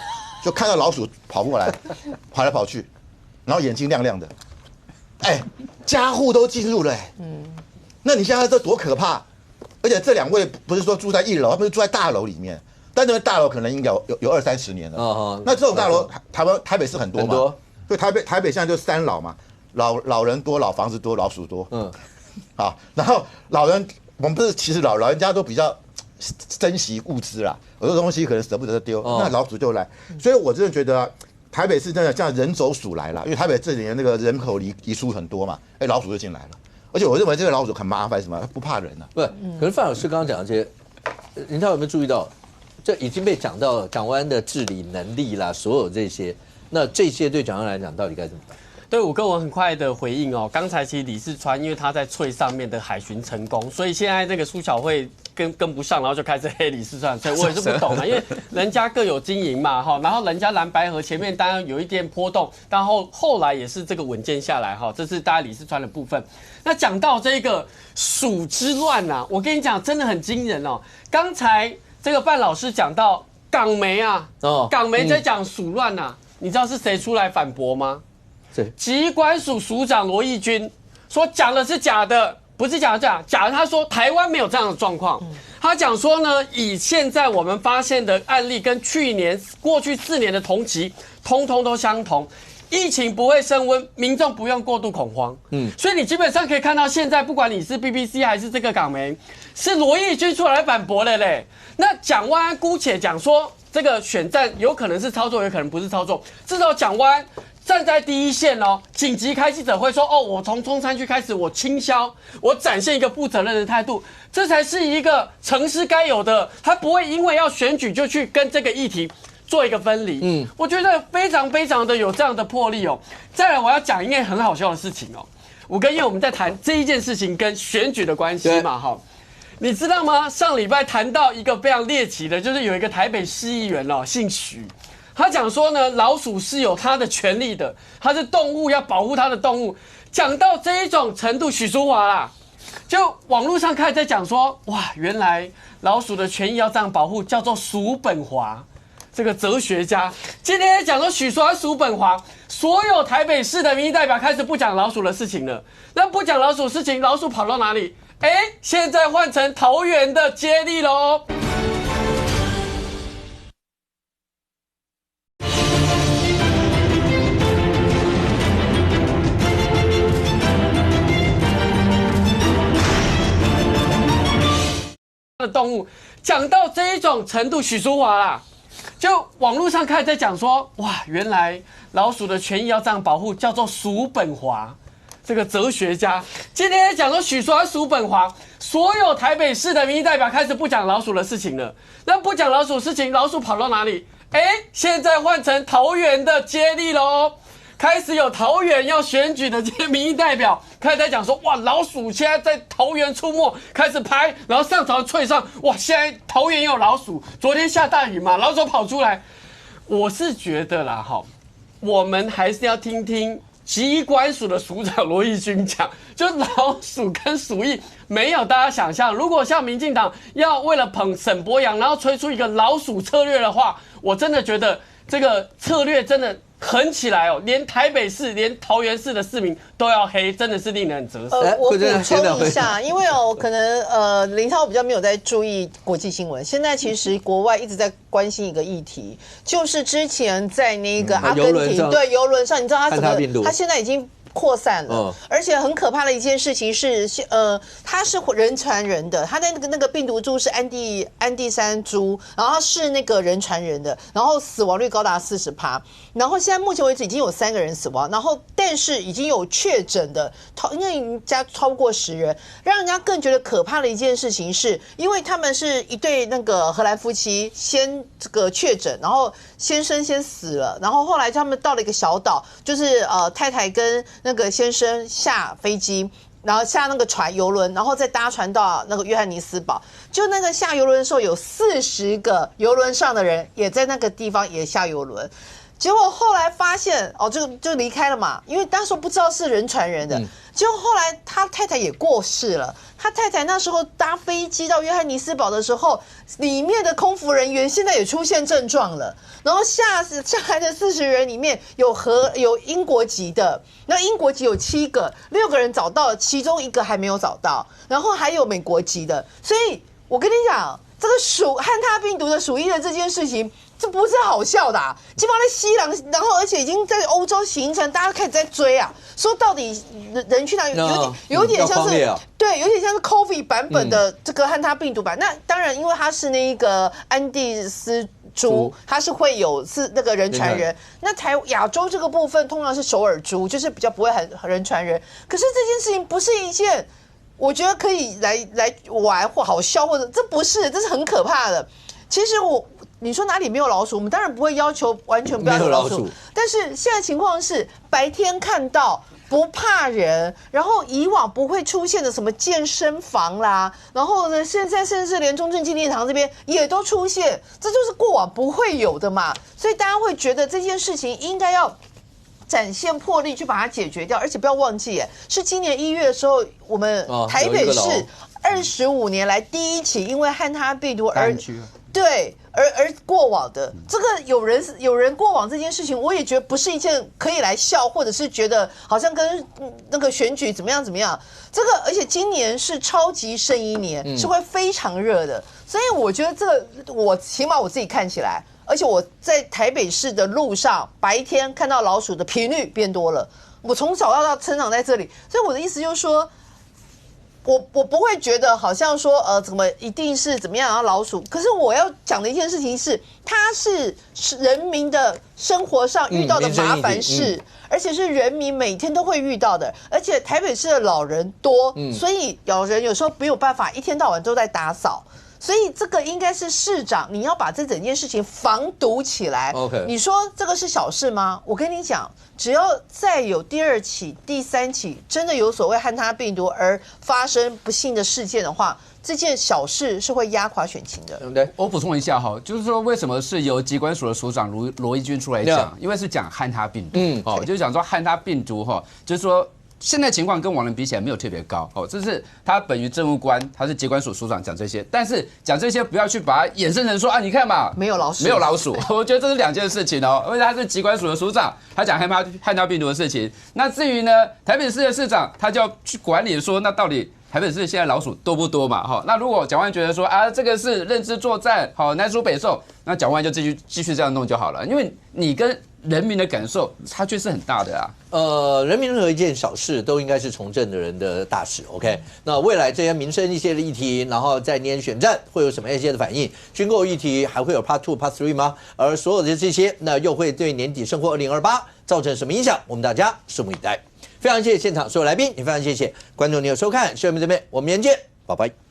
就看到老鼠跑过来，跑来跑去，然后眼睛亮亮的，家户都进入了那你现在这多可怕！而且这2位不是说住在1楼，他们是住在大楼里面，但那个大楼可能应该有20-30年了。那这种大楼，台北市很多嘛，所以台北现在就3老嘛，老人多，老房子多，老鼠多。好，然后老人，我们不是其实老人家都比较珍惜物资啦，有的东西可能舍不得丢，那老鼠就来。所以我真的觉得台北市真的像人走鼠来了，因为台北这几年那个人口移出很多嘛，老鼠就进来了。而且我认为这个老鼠很麻烦，什么不怕人啊？不，可是范老师刚刚讲的这些，林涛有没有注意到？这已经被讲到蒋万安的治理能力啦，所有这些，那这些对蒋万安来讲到底该怎么办？对，我跟我很快的回应哦。刚才其实李四川因为他在翠上面的海巡成功，所以现在那个苏巧慧跟不上，然后就开始黑李四川，所以我也是不懂的，因为人家各有经营嘛哈。然后人家蓝白河前面当然有一点波动，但后来也是这个稳健下来哈，这是大家李四川的部分。那讲到这个鼠之乱啊，我跟你讲真的很惊人哦。刚才这个范老师讲到港媒啊，港媒在讲鼠乱啊，你知道是谁出来反驳吗？疾管署署长罗义军说讲的是假的，不是假的，假如他说台湾没有这样的状况，他讲说呢，以现在我们发现的案例跟过去4年的同期，通通都相同。疫情不会升温，民众不用过度恐慌。所以你基本上可以看到，现在不管你是 BBC 还是这个港媒，是罗义军出来反驳了嘞。那蒋万安姑且讲说，这个选战有可能是操作，有可能不是操作，至少蒋万安站在第一线哦，紧急开记者会说，我从中山区开始，我倾销，我展现一个负责任的态度，这才是一个城市该有的。他不会因为要选举就去跟这个议题做一个分离，我觉得非常非常的有这样的魄力哦。再来，我要讲一件很好笑的事情哦。我跟叶我们在谈这一件事情跟选举的关系嘛，哈，你知道吗？上礼拜谈到一个非常猎奇的，就是有一个台北市议员哦，姓许，他讲说呢，老鼠是有它的权利的，它是动物，要保护它的动物。讲到这一种程度，许淑华啦，就网络上开始在讲说，哇，原来老鼠的权益要这样保护，叫做叔本华。这个哲学家今天也讲说许淑华、叔本华，所有台北市的民意代表开始不讲老鼠的事情了。那不讲老鼠的事情，老鼠跑到哪里？现在换成桃园的接力喽。的动物讲到这一种程度，许淑华啦。就网络上开始在讲说，哇，原来老鼠的权益要这样保护，叫做叔本华，这个哲学家今天也讲说许淑华、叔本华，所有台北市的民意代表开始不讲老鼠的事情了。那不讲老鼠的事情，老鼠跑到哪里？现在换成桃园的接力喽。开始有桃园要选举的这些民意代表开始在讲说，哇，老鼠现在在桃园出没，开始拍，然后上朝吹上，哇，现在桃园有老鼠，昨天下大雨嘛，老鼠跑出来。我是觉得啦，我们还是要听听疾管署的署长罗义军讲，就老鼠跟鼠疫没有大家想象。如果像民进党要为了捧沈伯洋，然后推出一个老鼠策略的话，我真的觉得这个策略真的狠起来哦，连台北市、连桃园市的市民都要黑，真的是令人折舌。我补充一下，因为可能林涛比较没有在注意国际新闻，现在其实国外一直在关心一个议题，就是之前在那个阿根廷邮轮上，你知道他怎么？他现在已经扩散了，而且很可怕的一件事情是，它是人传人的，它的那个病毒株是安地3株，然后是那个人传人的，然后死亡率高达40%，然后现在目前为止已经有3个人死亡，然后但是已经有确诊的，应该已经超过10人，让人家更觉得可怕的一件事情是，因为他们是一对那个荷兰夫妻先这个确诊，然后先生先死了，然后后来他们到了一个小岛，就是太太跟那个先生下飞机，然后下那个游轮，然后再搭船到那个约翰尼斯堡。就那个下游轮的时候，有40个游轮上的人也在那个地方也下游轮。结果后来发现就离开了嘛，因为当时不知道是人传人的。结果后来他太太也过世了，他太太那时候搭飞机到约翰尼斯堡的时候，里面的空服人员现在也出现症状了。然后下来的40人里面有英国籍的，那英国籍有7个，6个人找到了，其中1个还没有找到，然后还有美国籍的。所以我跟你讲，这个汉他病毒的鼠疫的这件事情，这不是好笑的啊！基本上在西朗，然后而且已经在欧洲形成，大家开始在追啊，说到底人去哪里？有点像是对，有点像是 COVID 版本的这个汉他病毒版。那当然，因为它是那个安第斯猪，它是会有是那个人传人。那亚洲这个部分通常是首尔猪，就是比较不会很人传人。可是这件事情不是一件我觉得可以来玩或好笑，或者这不是，这是很可怕的。其实你说哪里没有老鼠，我们当然不会要求完全不要有老鼠，但是现在情况是白天看到不怕人，然后以往不会出现的什么健身房啦，然后呢，现在甚至连中正纪念堂这边也都出现，这就是过往不会有的嘛，所以大家会觉得这件事情应该要展现魄力去把它解决掉，而且不要忘记，是今年1月的时候，我们台北市25年来第一起因为汉他病毒而对，而过往的这个有人过往这件事情，我也觉得不是一件可以来笑，或者是觉得好像跟那个选举怎么样。这个而且今年是超级圣婴年，是会非常热的，所以我觉得这个起码我自己看起来，而且我在台北市的路上白天看到老鼠的频率变多了。我从小到大成长在这里，所以我的意思就是说。我不会觉得好像说怎么一定是怎么样老鼠，可是我要讲的一件事情是，它是人民的生活上遇到的麻烦事，而且是人民每天都会遇到的，而且台北市的老人多，所以老人有时候没有办法一天到晚都在打扫。所以这个应该是市长，你要把这整件事情防堵起来。OK， 你说这个是小事吗？我跟你讲，只要再有第2起、第3起，真的有所谓汉他病毒而发生不幸的事件的话，这件小事是会压垮选情的，对不对？我补充一下哈，就是说为什么是由疾管署的署长罗一军出来讲，因为是讲汉他病毒，就是讲说汉他病毒就是说。现在情况跟往年比起来没有特别高，这是他本于政务官，他是疾管署署长讲这些，但是讲这些不要去把它衍生成说啊，你看嘛，没有老鼠，我觉得这是2件事情哦，因为他是疾管署的署长，他讲汉他病毒的事情，那至于呢台北市的市长，他就要去管理说那到底。台北市现在老鼠多不多嘛？那如果蒋万安觉得说啊，这个是认知作战，南输北送，那蒋万安就继续这样弄就好了，因为你跟人民的感受差距是很大的啊。人民任何一件小事都应该是从政的人的大事。OK， 那未来这些民生一些的议题，然后在年选战会有什么一些的反应？军购议题还会有 Part 2、Part 3吗？而所有的这些，那又会对年底生活2028造成什么影响？我们大家拭目以待。非常谢谢现场所有来宾，也非常谢谢观众您的收看，谢谢我们这边，我们明天见，拜拜。